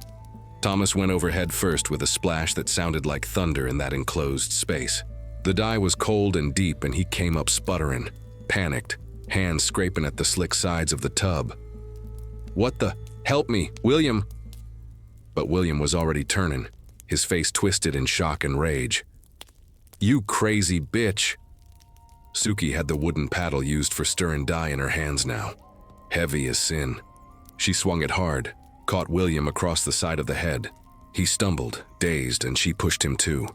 S1: Thomas went over head first with a splash that sounded like thunder in that enclosed space. The dye was cold and deep and he came up sputtering, panicked, hands scraping at the slick sides of the tub. "What the? Help me, William!" But William was already turning, his face twisted in shock and rage. "You crazy bitch!" Sukie had the wooden paddle used for stirring dye in her hands now. Heavy as sin. She swung it hard, caught William across the side of the head. He stumbled, dazed, and she pushed him too.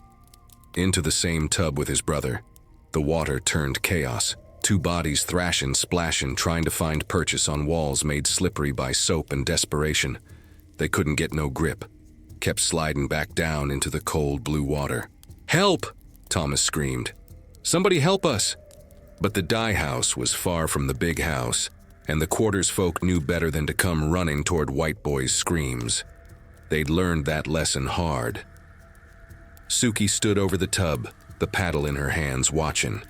S1: Into the same tub with his brother. The water turned chaos. Two bodies thrashing, splashing, trying to find purchase on walls made slippery by soap and desperation. They couldn't get no grip. Kept sliding back down into the cold blue water. "Help!" Thomas screamed. "Somebody help us!" But the dye house was far from the big house, and the quarters folk knew better than to come running toward white boys' screams. They'd learned that lesson hard. Sukie stood over the tub, the paddle in her hands, watching.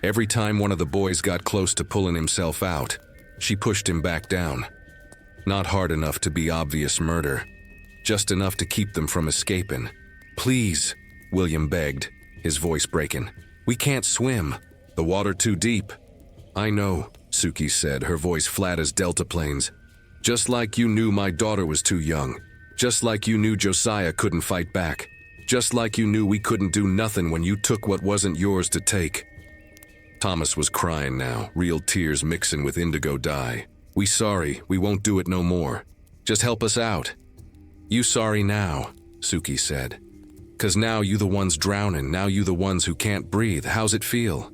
S1: Every time one of the boys got close to pulling himself out, she pushed him back down. Not hard enough to be obvious murder, just enough to keep them from escaping. "Please," William begged, his voice breaking. "We can't swim. The water too deep." "I know," Sukie said, her voice flat as deltaplanes. "Just like you knew my daughter was too young. Just like you knew Josiah couldn't fight back. Just like you knew we couldn't do nothing when you took what wasn't yours to take." Thomas was crying now, real tears mixing with indigo dye. "We sorry, we won't do it no more. Just help us out." "You sorry now," Sukie said. "'Cause now you the ones drowning, now you the ones who can't breathe. How's it feel?"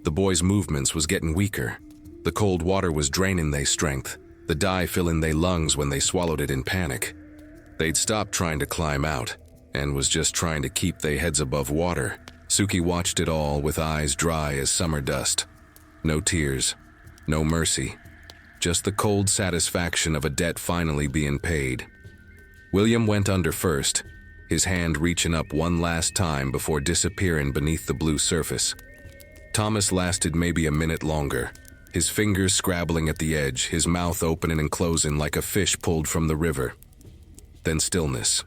S1: The boys' movements was getting weaker. The cold water was draining they strength, the dye filling they lungs when they swallowed it in panic. They'd stopped trying to climb out, and was just trying to keep they heads above water. Sukie watched it all with eyes dry as summer dust. No tears, no mercy, just the cold satisfaction of a debt finally being paid. William went under first, his hand reaching up one last time before disappearing beneath the blue surface. Thomas lasted maybe a minute longer, his fingers scrabbling at the edge, his mouth opening and closing like a fish pulled from the river. Then stillness.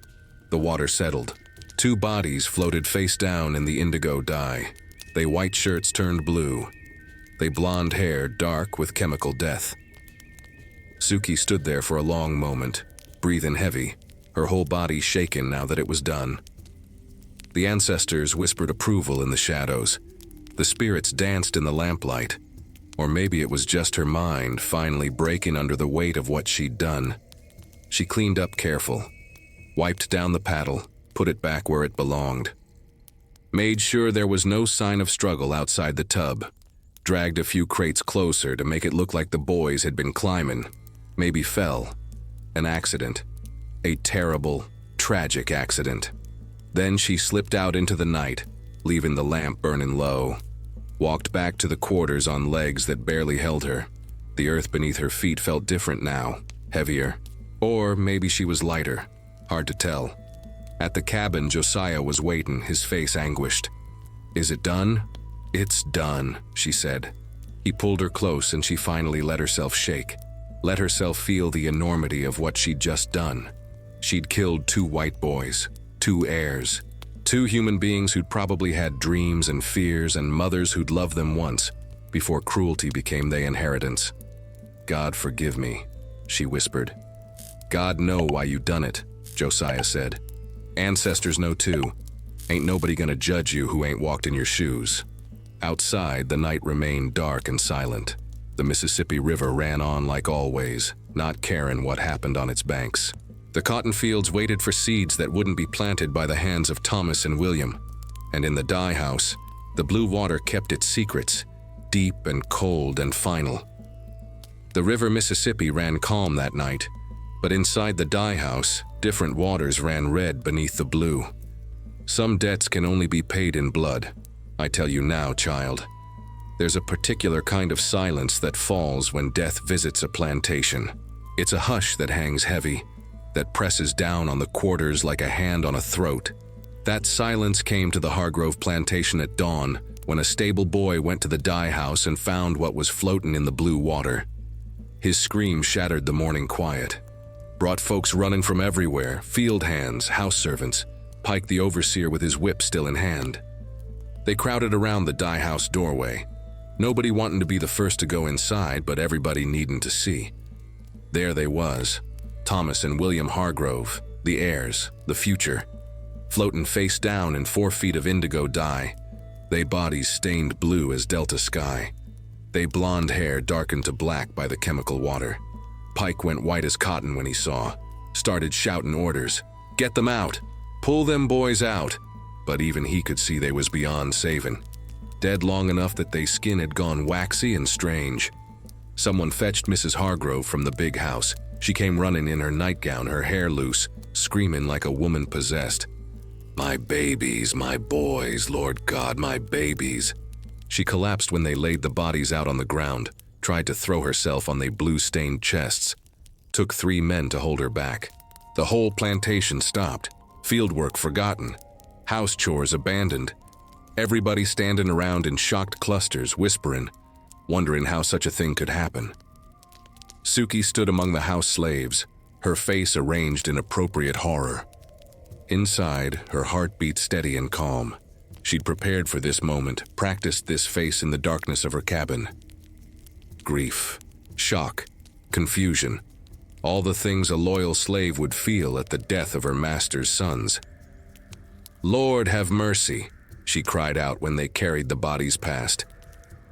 S1: The water settled. Two bodies floated face down in the indigo dye. They white shirts turned blue. They blonde hair dark with chemical death. Sukie stood there for a long moment, breathing heavy, her whole body shaken now that it was done. The ancestors whispered approval in the shadows. The spirits danced in the lamplight. Or maybe it was just her mind finally breaking under the weight of what she'd done. She cleaned up careful, wiped down the paddle, put it back where it belonged. Made sure there was no sign of struggle outside the tub. Dragged a few crates closer to make it look like the boys had been climbing. Maybe fell. An accident. A terrible, tragic accident. Then she slipped out into the night, leaving the lamp burning low. Walked back to the quarters on legs that barely held her. The earth beneath her feet felt different now, heavier. Or maybe she was lighter. Hard to tell. At the cabin, Josiah was waiting, his face anguished. "Is it done?" "It's done," she said. He pulled her close and she finally let herself shake. Let herself feel the enormity of what she'd just done. She'd killed 2 white boys, 2 heirs, 2 human beings who'd probably had dreams and fears and mothers who'd loved them once, before cruelty became their inheritance. "God forgive me," she whispered. "God know why you done it," Josiah said. Ancestors know too. Ain't nobody gonna judge you who ain't walked in your shoes. Outside, the night remained dark and silent. The Mississippi River ran on like always, not caring what happened on its banks. The cotton fields waited for seeds that wouldn't be planted by the hands of Thomas and William. And in the dye house, the blue water kept its secrets, deep and cold and final. The river Mississippi ran calm that night, but inside the dye house, different waters ran red beneath the blue. Some debts can only be paid in blood. I tell you now, child. There's a particular kind of silence that falls when death visits a plantation. It's a hush that hangs heavy, that presses down on the quarters like a hand on a throat. That silence came to the Hargrove plantation at dawn, when a stable boy went to the dye house and found what was floating in the blue water. His scream shattered the morning quiet, brought folks running from everywhere, field hands, house servants, Pike the overseer with his whip still in hand. They crowded around the dye house doorway, nobody wanting to be the first to go inside, but everybody needing to see. There they was, Thomas and William Hargrove, the heirs, the future, floating face down in 4 feet of indigo dye, they bodies stained blue as Delta sky. They blonde hair darkened to black by the chemical water. Pike went white as cotton when he saw, started shouting orders. Get them out! Pull them boys out! But even he could see they was beyond saving. Dead long enough that they skin had gone waxy and strange. Someone fetched Mrs. Hargrove from the big house. She came running in her nightgown, her hair loose, screaming like a woman possessed. My babies, my boys, Lord God, my babies. She collapsed when they laid the bodies out on the ground, tried to throw herself on their blue-stained chests. Took 3 men to hold her back. The whole plantation stopped, fieldwork forgotten, house chores abandoned. Everybody standing around in shocked clusters, whispering, wondering how such a thing could happen. Sukie stood among the house slaves, her face arranged in appropriate horror. Inside, her heart beat steady and calm. She'd prepared for this moment, practiced this face in the darkness of her cabin. Grief, shock, confusion, all the things a loyal slave would feel at the death of her master's sons. Lord have mercy, she cried out when they carried the bodies past.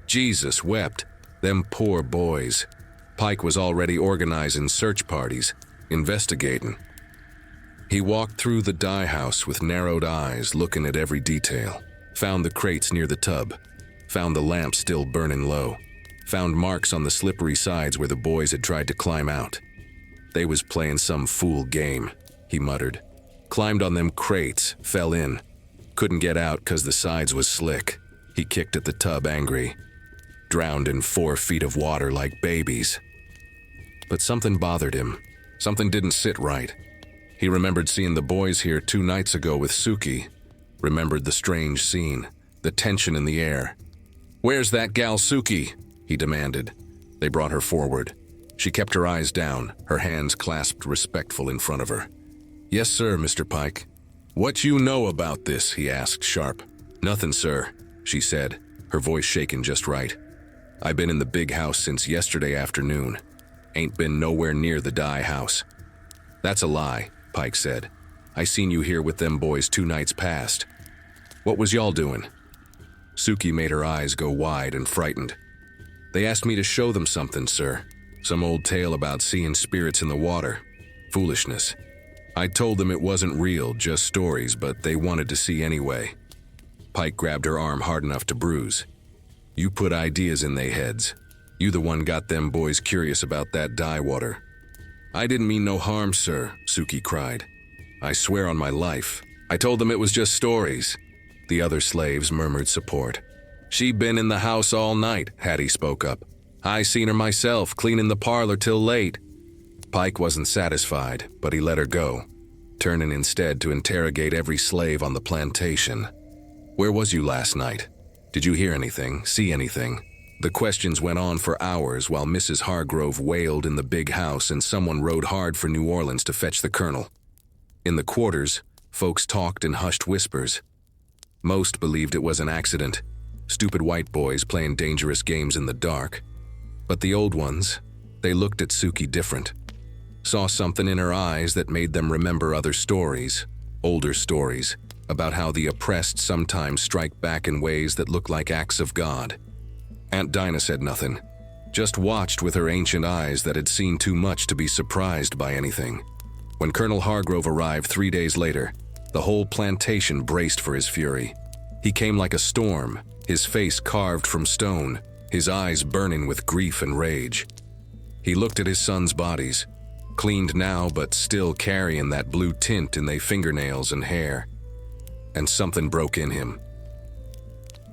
S1: Jesus wept, them poor boys. Pike was already organizing search parties, investigating. He walked through the dye house with narrowed eyes, looking at every detail. Found the crates near the tub. Found the lamp still burning low. Found marks on the slippery sides where the boys had tried to climb out. They was playing some fool game, he muttered. Climbed on them crates, fell in. Couldn't get out 'cause the sides was slick. He kicked at the tub angry. Drowned in 4 feet of water like babies. But something bothered him. Something didn't sit right. He remembered seeing the boys here 2 nights ago with Sukie. Remembered the strange scene, the tension in the air. Where's that gal Sukie? He demanded. They brought her forward. She kept her eyes down, her hands clasped respectful in front of her. Yes, sir, Mr. Pike. What you know about this? He asked sharp. Nothing, sir, she said, her voice shaking just right. I been in the big house since yesterday afternoon. Ain't been nowhere near the dye house. That's a lie, Pike said. I seen you here with them boys 2 nights past. What was y'all doing? Sukie made her eyes go wide and frightened. They asked me to show them something, sir. Some old tale about seeing spirits in the water. Foolishness. I told them it wasn't real, just stories, but they wanted to see anyway. Pike grabbed her arm hard enough to bruise. You put ideas in they heads. You the one got them boys curious about that dye water. I didn't mean no harm, sir, Sukie cried. I swear on my life. I told them it was just stories. The other slaves murmured support. She been in the house all night, Hattie spoke up. I seen her myself, cleaning the parlor till late. Pike wasn't satisfied, but he let her go, turning instead to interrogate every slave on the plantation. Where was you last night? Did you hear anything, see anything? The questions went on for hours while Mrs. Hargrove wailed in the big house and someone rode hard for New Orleans to fetch the colonel. In the quarters, folks talked in hushed whispers. Most believed it was an accident, stupid white boys playing dangerous games in the dark. But the old ones, they looked at Sukie different. Saw something in her eyes that made them remember other stories, older stories about how the oppressed sometimes strike back in ways that look like acts of God. Aunt Dinah said nothing, just watched with her ancient eyes that had seen too much to be surprised by anything. When Colonel Hargrove arrived 3 days later, the whole plantation braced for his fury. He came like a storm, his face carved from stone, his eyes burning with grief and rage. He looked at his sons' bodies, cleaned now but still carrying that blue tint in their fingernails and hair. And something broke in him.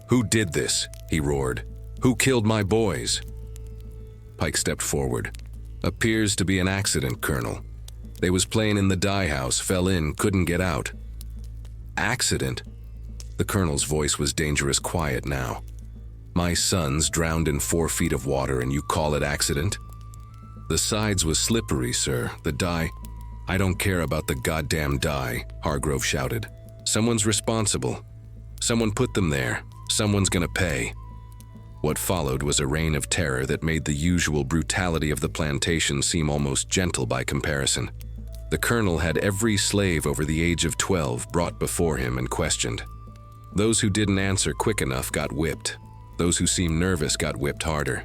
S1: "Who did this?" he roared. "Who killed my boys?" Pike stepped forward. "Appears to be an accident, Colonel. They was playing in the dye house, fell in, couldn't get out." "Accident?" The Colonel's voice was dangerous quiet now. "My sons drowned in 4 feet of water and you call it accident?" "The sides was slippery, sir. The dye—" "I don't care about the goddamn dye," Hargrove shouted. "Someone's responsible. Someone put them there. Someone's gonna pay." What followed was a reign of terror that made the usual brutality of the plantation seem almost gentle by comparison. The Colonel had every slave over the age of 12 brought before him and questioned. Those who didn't answer quick enough got whipped. Those who seemed nervous got whipped harder.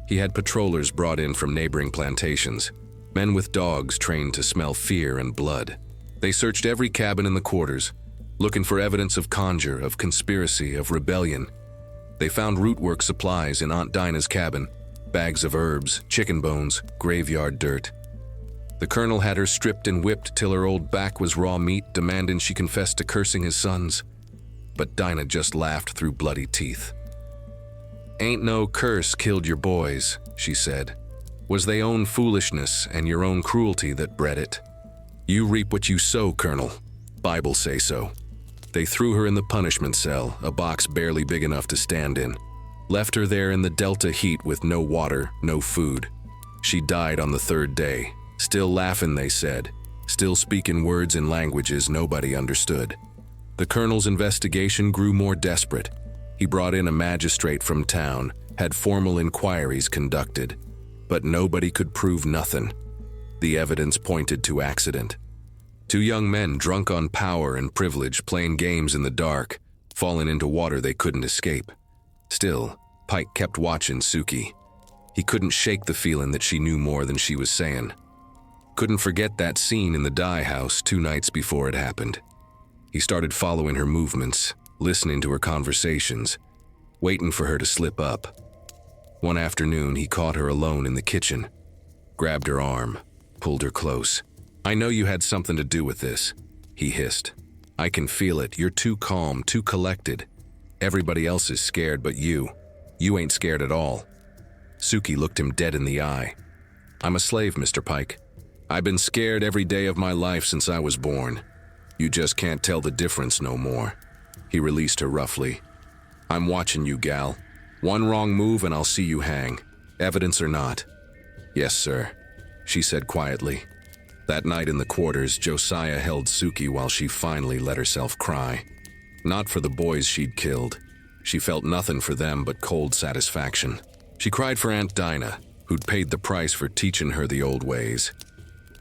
S1: He had patrollers brought in from neighboring plantations, men with dogs trained to smell fear and blood. They searched every cabin in the quarters, looking for evidence of conjure, of conspiracy, of rebellion. They found rootwork supplies in Aunt Dinah's cabin, bags of herbs, chicken bones, graveyard dirt. The Colonel had her stripped and whipped till her old back was raw meat, demanding she confess to cursing his sons. But Dinah just laughed through bloody teeth. "Ain't no curse killed your boys," she said. "Was they own foolishness and your own cruelty that bred it. You reap what you sow, Colonel. Bible say so." They threw her in the punishment cell, a box barely big enough to stand in. Left her there in the Delta heat with no water, no food. She died on the 3rd day. Still laughing, they said. Still speaking words in languages nobody understood. The Colonel's investigation grew more desperate. He brought in a magistrate from town, had formal inquiries conducted. But nobody could prove nothing. The evidence pointed to accident. 2 young men drunk on power and privilege playing games in the dark, falling into water they couldn't escape. Still, Pike kept watching Sukie. He couldn't shake the feeling that she knew more than she was saying. Couldn't forget that scene in the dye house 2 nights before it happened. He started following her movements, listening to her conversations, waiting for her to slip up. One afternoon, he caught her alone in the kitchen, grabbed her arm, pulled her close. "I know you had something to do with this," he hissed. "I can feel it. You're too calm, too collected. Everybody else is scared but you. You ain't scared at all." Sukie looked him dead in the eye. "I'm a slave, Mr. Pike. I've been scared every day of my life since I was born. You just can't tell the difference no more." He released her roughly. "I'm watching you, gal. One wrong move and I'll see you hang, evidence or not." "Yes, sir," she said quietly. That night in the quarters, Josiah held Sukie while she finally let herself cry. Not for the boys she'd killed. She felt nothing for them but cold satisfaction. She cried for Aunt Dinah, who'd paid the price for teaching her the old ways.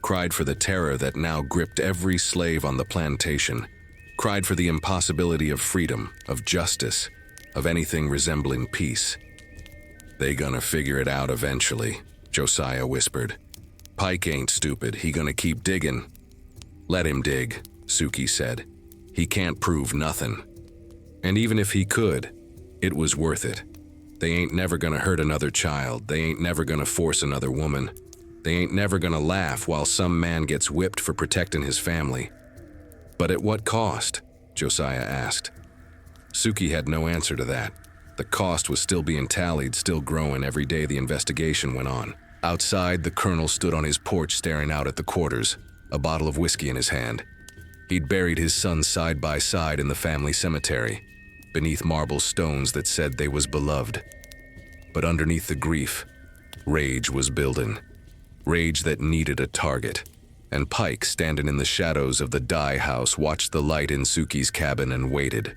S1: Cried for the terror that now gripped every slave on the plantation. Cried for the impossibility of freedom, of justice, of anything resembling peace. "They gonna figure it out eventually," Josiah whispered. "Pike ain't stupid, he gonna keep digging." "Let him dig," Sukie said. "He can't prove nothing. And even if he could, it was worth it. They ain't never gonna hurt another child, they ain't never gonna force another woman. They ain't never gonna laugh while some man gets whipped for protecting his family." "But at what cost?" Josiah asked. Sukie had no answer to that. The cost was still being tallied, still growing every day the investigation went on. Outside, the Colonel stood on his porch staring out at the quarters, a bottle of whiskey in his hand. He'd buried his sons side by side in the family cemetery, beneath marble stones that said they was beloved. But underneath the grief, rage was building. Rage that needed a target. And Pike, standing in the shadows of the dye house, watched the light in Sukie's cabin and waited.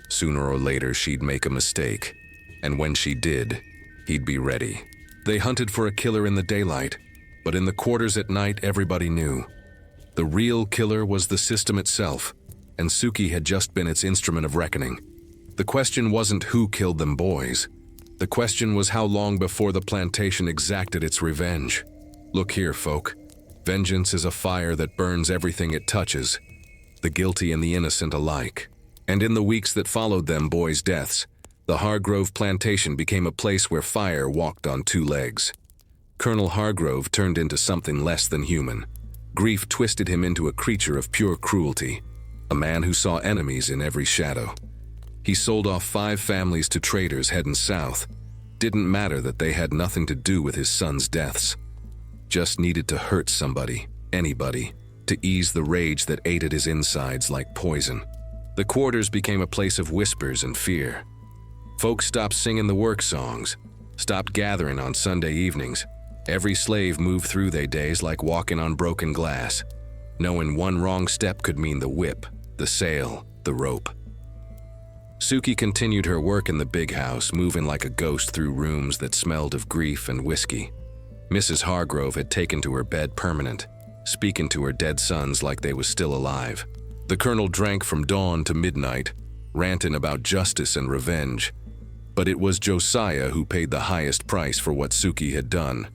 S1: Sooner or later, she'd make a mistake. And when she did, he'd be ready. They hunted for a killer in the daylight, but in the quarters at night, everybody knew. The real killer was the system itself, and Sukie had just been its instrument of reckoning. The question wasn't who killed them boys. The question was how long before the plantation exacted its revenge. Look here, folk. Vengeance is a fire that burns everything it touches, the guilty and the innocent alike. And in the weeks that followed them boys' deaths, the Hargrove plantation became a place where fire walked on two legs. Colonel Hargrove turned into something less than human. Grief twisted him into a creature of pure cruelty, a man who saw enemies in every shadow. He sold off 5 families to traders heading south. Didn't matter that they had nothing to do with his son's deaths. Just needed to hurt somebody, anybody, to ease the rage that ate at his insides like poison. The quarters became a place of whispers and fear. Folks stopped singing the work songs, stopped gathering on Sunday evenings. Every slave moved through their days like walking on broken glass, knowing one wrong step could mean the whip, the sail, the rope. Sukie continued her work in the big house, moving like a ghost through rooms that smelled of grief and whiskey. Mrs. Hargrove had taken to her bed permanent, speaking to her dead sons like they was still alive. The colonel drank from dawn to midnight, ranting about justice and revenge. But it was Josiah who paid the highest price for what Sukie had done.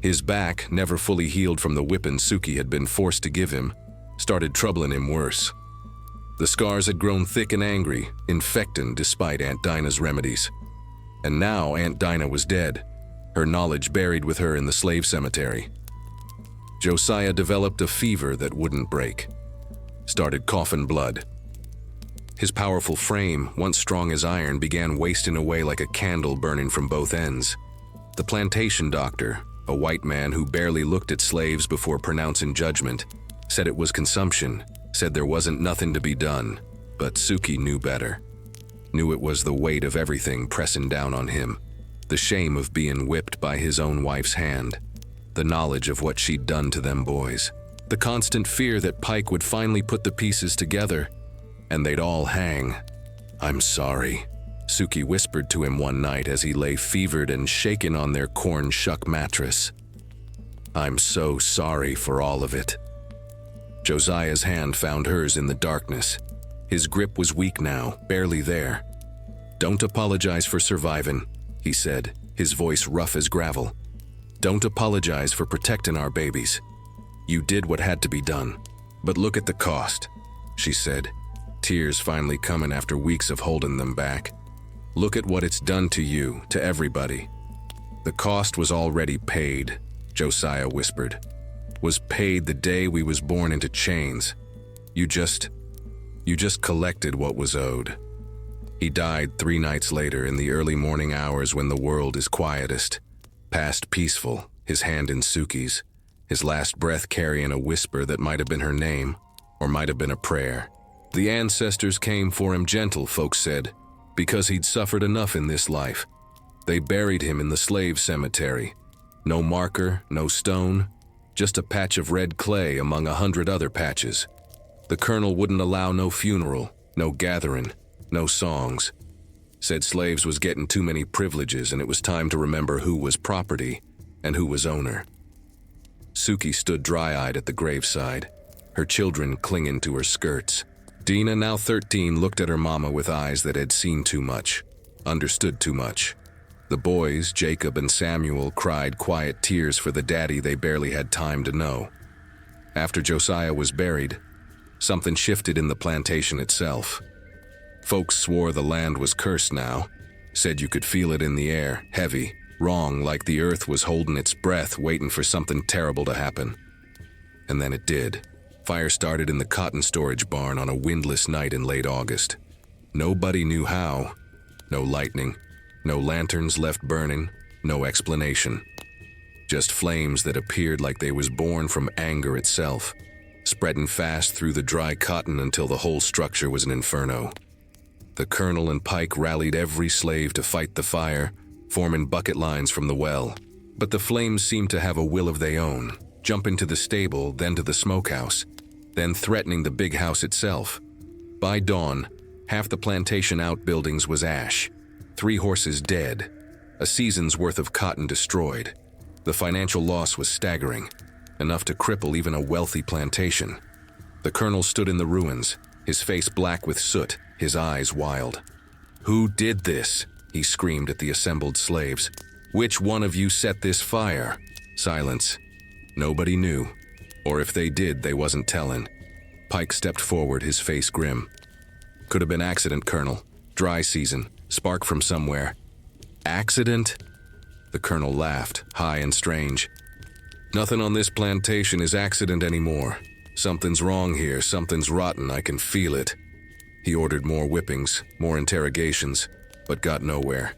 S1: His back, never fully healed from the whipping Sukie had been forced to give him, started troubling him worse. The scars had grown thick and angry, infecting despite Aunt Dinah's remedies. And now Aunt Dinah was dead, her knowledge buried with her in the slave cemetery. Josiah developed a fever that wouldn't break. Started coughing blood. His powerful frame, once strong as iron, began wasting away like a candle burning from both ends. The plantation doctor, a white man who barely looked at slaves before pronouncing judgment, said it was consumption, said there wasn't nothing to be done. But Sukie knew better. Knew it was the weight of everything pressing down on him. The shame of being whipped by his own wife's hand. The knowledge of what she'd done to them boys. The constant fear that Pike would finally put the pieces together, and they'd all hang. "I'm sorry," Sukie whispered to him one night as he lay fevered and shaken on their corn shuck mattress. "I'm so sorry for all of it." Josiah's hand found hers in the darkness. His grip was weak now, barely there. "Don't apologize for surviving," he said, his voice rough as gravel. "Don't apologize for protecting our babies. You did what had to be done. But look at the cost," she said, tears finally coming after weeks of holding them back. "Look at what it's done to you, to everybody." "The cost was already paid," Josiah whispered. "Was paid the day we was born into chains. You just collected what was owed." He died 3 nights later in the early morning hours when the world is quietest. Passed peaceful, his hand in Sukie's, his last breath carrying a whisper that might have been her name, or might have been a prayer. The ancestors came for him gentle, folks said, because he'd suffered enough in this life. They buried him in the slave cemetery. No marker, no stone, just a patch of red clay among 100 other patches. The colonel wouldn't allow no funeral, no gathering, no songs. Said slaves was getting too many privileges and it was time to remember who was property and who was owner. Sukie stood dry-eyed at the graveside, her children clinging to her skirts. Dina, now 13, looked at her mama with eyes that had seen too much, understood too much. The boys, Jacob and Samuel, cried quiet tears for the daddy they barely had time to know. After Josiah was buried, something shifted in the plantation itself. Folks swore the land was cursed now, said you could feel it in the air, heavy, wrong, like the earth was holding its breath waiting for something terrible to happen. And then it did. Fire started in the cotton storage barn on a windless night in late August. Nobody knew how. No lightning, no lanterns left burning, no explanation. Just flames that appeared like they was born from anger itself, spreading fast through the dry cotton until the whole structure was an inferno. The colonel and Pike rallied every slave to fight the fire, forming bucket lines from the well. But the flames seemed to have a will of their own, jumping to the stable, then to the smokehouse, then threatening the big house itself. By dawn, half the plantation outbuildings was ash, 3 horses dead, a season's worth of cotton destroyed. The financial loss was staggering. enough to cripple even a wealthy plantation. The colonel stood in the ruins, his face black with soot, his eyes wild. "Who did this?" he screamed at the assembled slaves. "Which one of you set this fire?" Silence. Nobody knew. Or if they did, they wasn't telling. Pike stepped forward, his face grim. "Could have been accident, Colonel. Dry season. Spark from somewhere." "Accident?" The colonel laughed, high and strange. "Nothing on this plantation is accident anymore. Something's wrong here, something's rotten, I can feel it." He ordered more whippings, more interrogations, but got nowhere.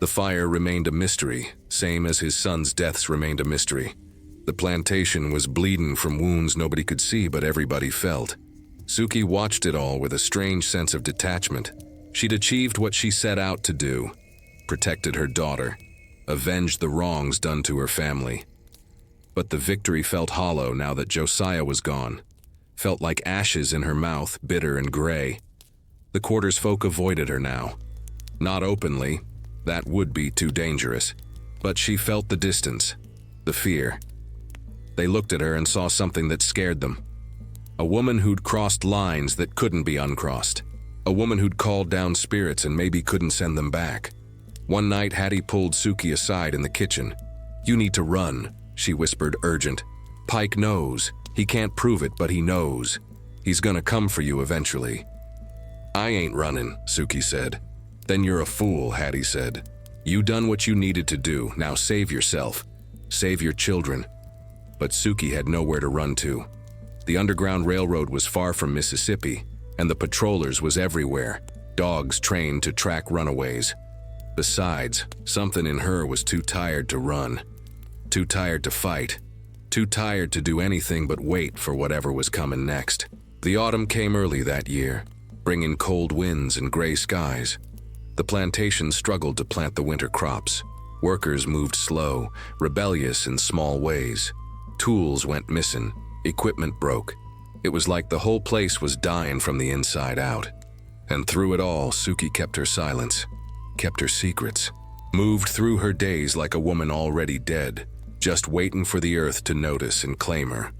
S1: The fire remained a mystery, same as his son's deaths remained a mystery. The plantation was bleeding from wounds nobody could see but everybody felt. Sukie watched it all with a strange sense of detachment. She'd achieved what she set out to do, protected her daughter, avenged the wrongs done to her family. But the victory felt hollow now that Josiah was gone, felt like ashes in her mouth, bitter and gray. The quarters folk avoided her now. Not openly, that would be too dangerous, but she felt the distance, the fear. They looked at her and saw something that scared them. A woman who'd crossed lines that couldn't be uncrossed. A woman who'd called down spirits and maybe couldn't send them back. One night, Hattie pulled Sukie aside in the kitchen. "You need to run," she whispered, urgent. "Pike knows. He can't prove it, but he knows. He's gonna come for you eventually." "I ain't running," Sukie said. "Then you're a fool," Hattie said. "You done what you needed to do. Now save yourself. Save your children." But Sukie had nowhere to run to. The Underground Railroad was far from Mississippi, and the patrollers was everywhere, dogs trained to track runaways. Besides, something in her was too tired to run, too tired to fight, too tired to do anything but wait for whatever was coming next. The autumn came early that year, bringing cold winds and gray skies. The plantation struggled to plant the winter crops. Workers moved slow, rebellious in small ways. Tools went missing, equipment broke. It was like the whole place was dying from the inside out. And through it all, Sukie kept her silence, kept her secrets, moved through her days like a woman already dead, just waiting for the earth to notice and claim her.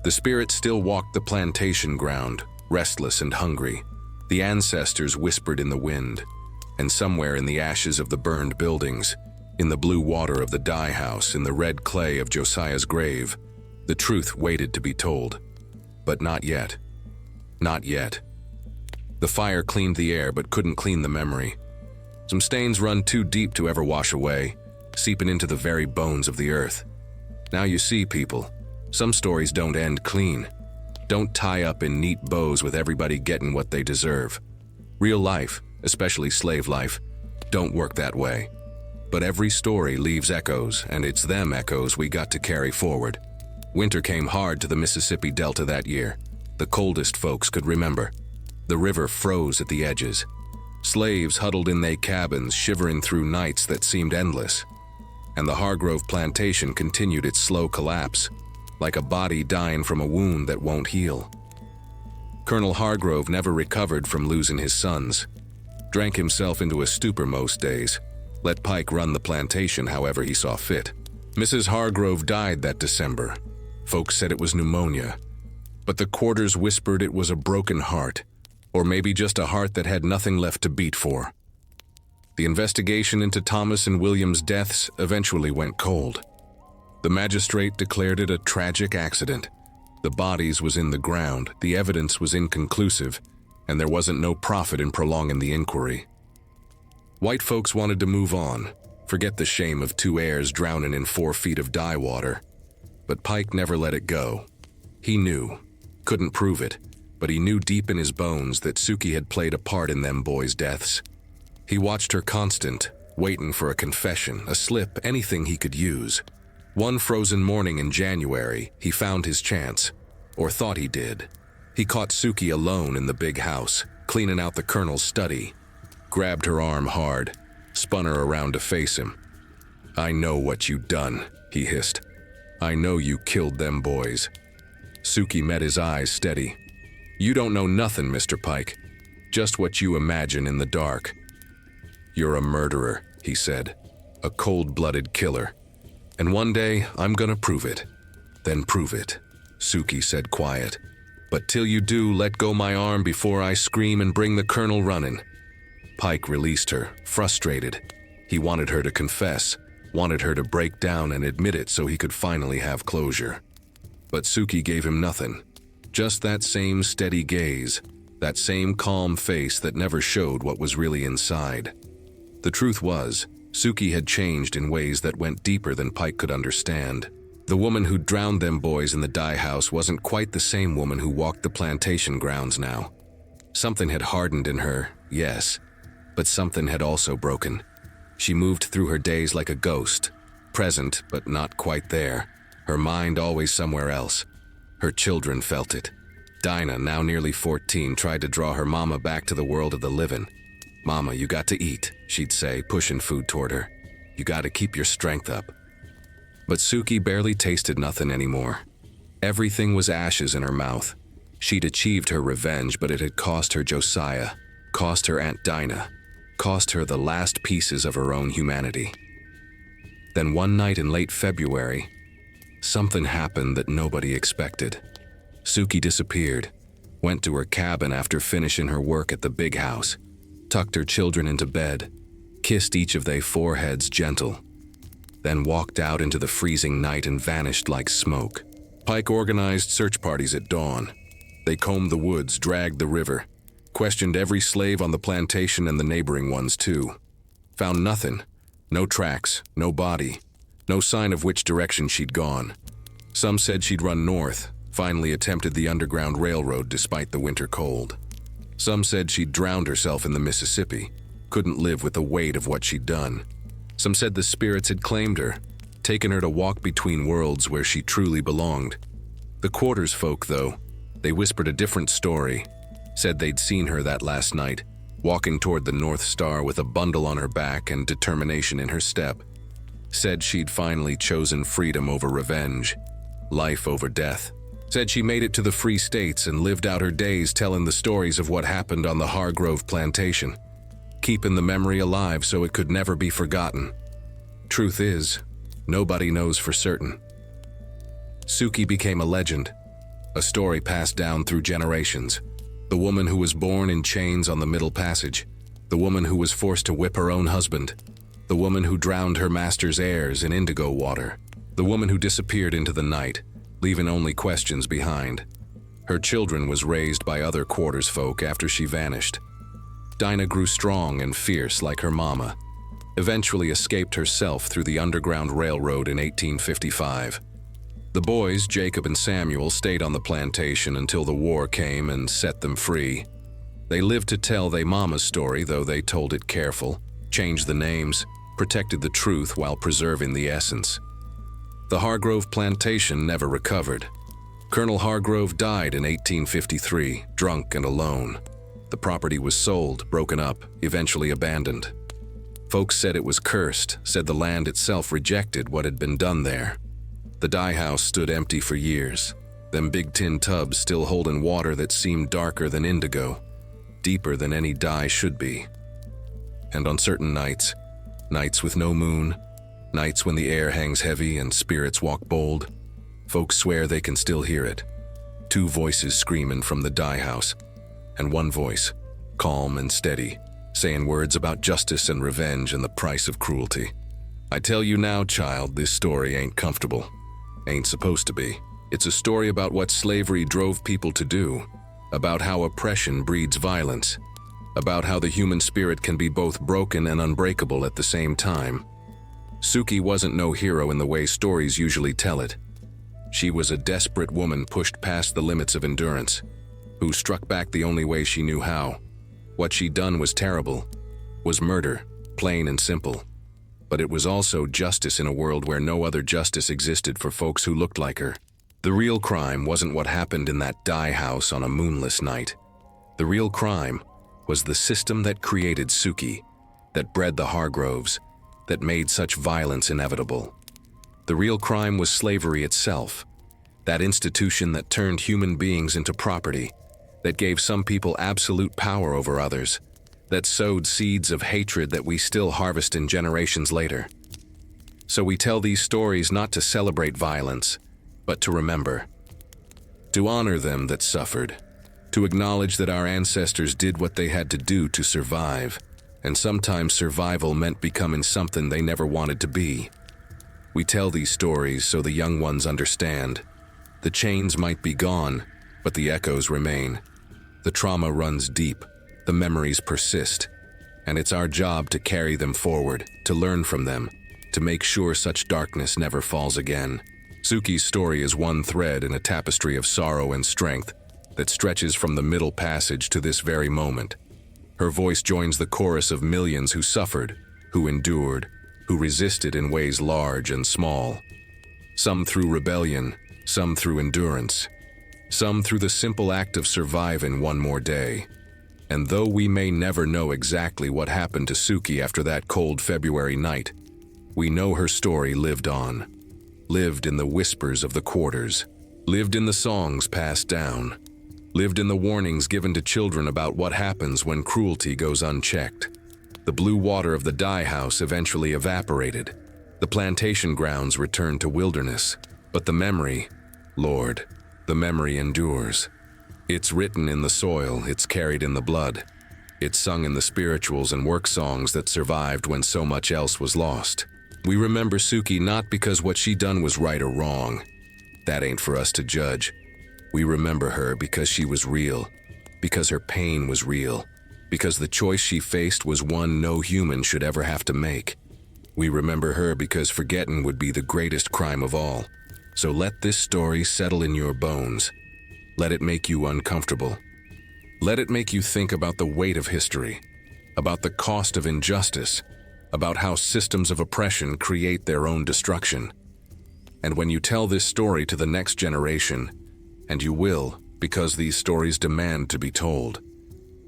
S1: The spirit still walked the plantation ground, restless and hungry. The ancestors whispered in the wind, and somewhere in the ashes of the burned buildings, in the blue water of the dye house, in the red clay of Josiah's grave, the truth waited to be told. But not yet. Not yet. The fire cleaned the air but couldn't clean the memory. Some stains run too deep to ever wash away, seeping into the very bones of the earth. Now you see, people, some stories don't end clean. Don't tie up in neat bows with everybody getting what they deserve. Real life, especially slave life, don't work that way. But every story leaves echoes, and it's them echoes we got to carry forward. Winter came hard to the Mississippi Delta that year, the coldest folks could remember. The river froze at the edges. Slaves huddled in their cabins, shivering through nights that seemed endless. And the Hargrove plantation continued its slow collapse, like a body dying from a wound that won't heal. Colonel Hargrove never recovered from losing his sons, drank himself into a stupor most days, let Pike run the plantation however he saw fit. Mrs. Hargrove died that December. Folks said it was pneumonia, but the quarters whispered it was a broken heart, or maybe just a heart that had nothing left to beat for. The investigation into Thomas and William's deaths eventually went cold. The magistrate declared it a tragic accident. The bodies was in the ground, the evidence was inconclusive, and there wasn't no profit in prolonging the inquiry. White folks wanted to move on, forget the shame of 2 heirs drowning in 4 feet of dye water. But Pike never let it go. He knew, couldn't prove it, but he knew deep in his bones that Sukie had played a part in them boys' deaths. He watched her constant, waiting for a confession, a slip, anything he could use. One frozen morning in January, he found his chance, or thought he did. He caught Sukie alone in the big house, cleaning out the colonel's study, grabbed her arm hard, spun her around to face him. "I know what you done," he hissed. "I know you killed them boys." Sukie met his eyes steady. "You don't know nothing, Mr. Pike. Just what you imagine in the dark." "You're a murderer," he said. "A cold-blooded killer. And one day, I'm gonna prove it. Then prove it, Sukie said quiet. But till you do, let go my arm before I scream and bring the colonel running. Pike released her, frustrated. He wanted her to confess, wanted her to break down and admit it so he could finally have closure. But Sukie gave him nothing. Just that same steady gaze, that same calm face that never showed what was really inside. The truth was, Sukie had changed in ways that went deeper than Pike could understand. The woman who drowned them boys in the dye house wasn't quite the same woman who walked the plantation grounds now. Something had hardened in her, yes, but something had also broken. She moved through her days like a ghost, present but not quite there, her mind always somewhere else. Her children felt it. Dinah, now nearly 14, tried to draw her mama back to the world of the living. "Mama, you got to eat," she'd say, pushing food toward her. "You got to keep your strength up." But Sukie barely tasted nothing anymore. Everything was ashes in her mouth. She'd achieved her revenge, but it had cost her Josiah, cost her Aunt Dinah, cost her the last pieces of her own humanity. Then one night in late February, something happened that nobody expected. Sukie disappeared, went to her cabin after finishing her work at the big house, tucked her children into bed, kissed each of their foreheads gentle, then walked out into the freezing night and vanished like smoke. Pike organized search parties at dawn. They combed the woods, dragged the river, questioned every slave on the plantation and the neighboring ones too. Found nothing. No tracks, no body, no sign of which direction she'd gone. Some said she'd run north, finally attempted the Underground Railroad despite the winter cold. Some said she'd drowned herself in the Mississippi, couldn't live with the weight of what she'd done. Some said the spirits had claimed her, taken her to walk between worlds where she truly belonged. The quarters folk, though, they whispered a different story, said they'd seen her that last night, walking toward the North Star with a bundle on her back and determination in her step. Said she'd finally chosen freedom over revenge, life over death. Said she made it to the Free States and lived out her days telling the stories of what happened on the Hargrove plantation, keeping the memory alive so it could never be forgotten. Truth is, nobody knows for certain. Sukie became a legend, a story passed down through generations. The woman who was born in chains on the Middle Passage, the woman who was forced to whip her own husband, the woman who drowned her master's heirs in indigo water, the woman who disappeared into the night, leaving only questions behind. Her children was raised by other quarters folk after she vanished. Dinah grew strong and fierce like her mama, eventually escaped herself through the Underground Railroad in 1855. The boys, Jacob and Samuel, stayed on the plantation until the war came and set them free. They lived to tell their mama's story, though they told it careful, changed the names, protected the truth while preserving the essence. The Hargrove plantation never recovered. Colonel Hargrove died in 1853, drunk and alone. The property was sold, broken up, eventually abandoned. Folks said it was cursed, said the land itself rejected what had been done there. The dye house stood empty for years, them big tin tubs still holding water that seemed darker than indigo, deeper than any dye should be. And on certain nights, nights with no moon, nights when the air hangs heavy and spirits walk bold, folks swear they can still hear it. Two voices screaming from the dye house, and one voice, calm and steady, saying words about justice and revenge and the price of cruelty. I tell you now, child, this story ain't comfortable. Ain't supposed to be. It's a story about what slavery drove people to do, about how oppression breeds violence, about how the human spirit can be both broken and unbreakable at the same time. Sukie wasn't no hero in the way stories usually tell it. She was a desperate woman pushed past the limits of endurance, who struck back the only way she knew how. What she'd done was terrible, was murder, plain and simple. But it was also justice in a world where no other justice existed for folks who looked like her. The real crime wasn't what happened in that dye house on a moonless night. The real crime was the system that created Sukie, that bred the Hargroves, that made such violence inevitable. The real crime was slavery itself, that institution that turned human beings into property, that gave some people absolute power over others, that sowed seeds of hatred that we still harvest in generations later. So we tell these stories not to celebrate violence, but to remember. To honor them that suffered. To acknowledge that our ancestors did what they had to do to survive, and sometimes survival meant becoming something they never wanted to be. We tell these stories so the young ones understand. The chains might be gone, but the echoes remain. The trauma runs deep, the memories persist, and it's our job to carry them forward, to learn from them, to make sure such darkness never falls again. Sukie's story is one thread in a tapestry of sorrow and strength that stretches from the middle passage to this very moment. Her voice joins the chorus of millions who suffered, who endured, who resisted in ways large and small. Some through rebellion, some through endurance, some through the simple act of surviving one more day. And though we may never know exactly what happened to Sukie after that cold February night, we know her story lived on, lived in the whispers of the quarters, lived in the songs passed down, lived in the warnings given to children about what happens when cruelty goes unchecked. The blue water of the dye house eventually evaporated. The plantation grounds returned to wilderness. But the memory, Lord, the memory endures. It's written in the soil, it's carried in the blood. It's sung in the spirituals and work songs that survived when so much else was lost. We remember Sukie not because what she done was right or wrong. That ain't for us to judge. We remember her because she was real, because her pain was real, because the choice she faced was one no human should ever have to make. We remember her because forgetting would be the greatest crime of all. So let this story settle in your bones. Let it make you uncomfortable. Let it make you think about the weight of history, about the cost of injustice, about how systems of oppression create their own destruction. And when you tell this story to the next generation, and you will, because these stories demand to be told,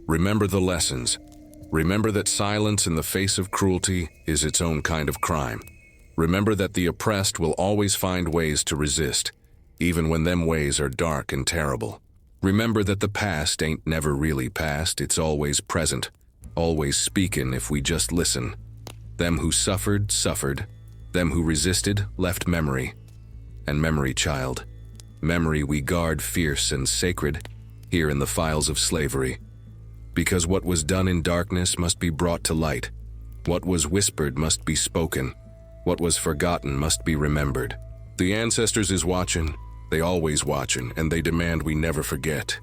S1: remember the lessons. Remember that silence in the face of cruelty is its own kind of crime. Remember that the oppressed will always find ways to resist, even when them ways are dark and terrible. Remember that the past ain't never really past, it's always present, always speaking if we just listen. Them who suffered, suffered. Them who resisted, left memory. And memory, child. Memory we guard fierce and sacred, here in the files of slavery. Because what was done in darkness must be brought to light. What was whispered must be spoken. What was forgotten must be remembered. The ancestors is watching, they always watching, and they demand we never forget.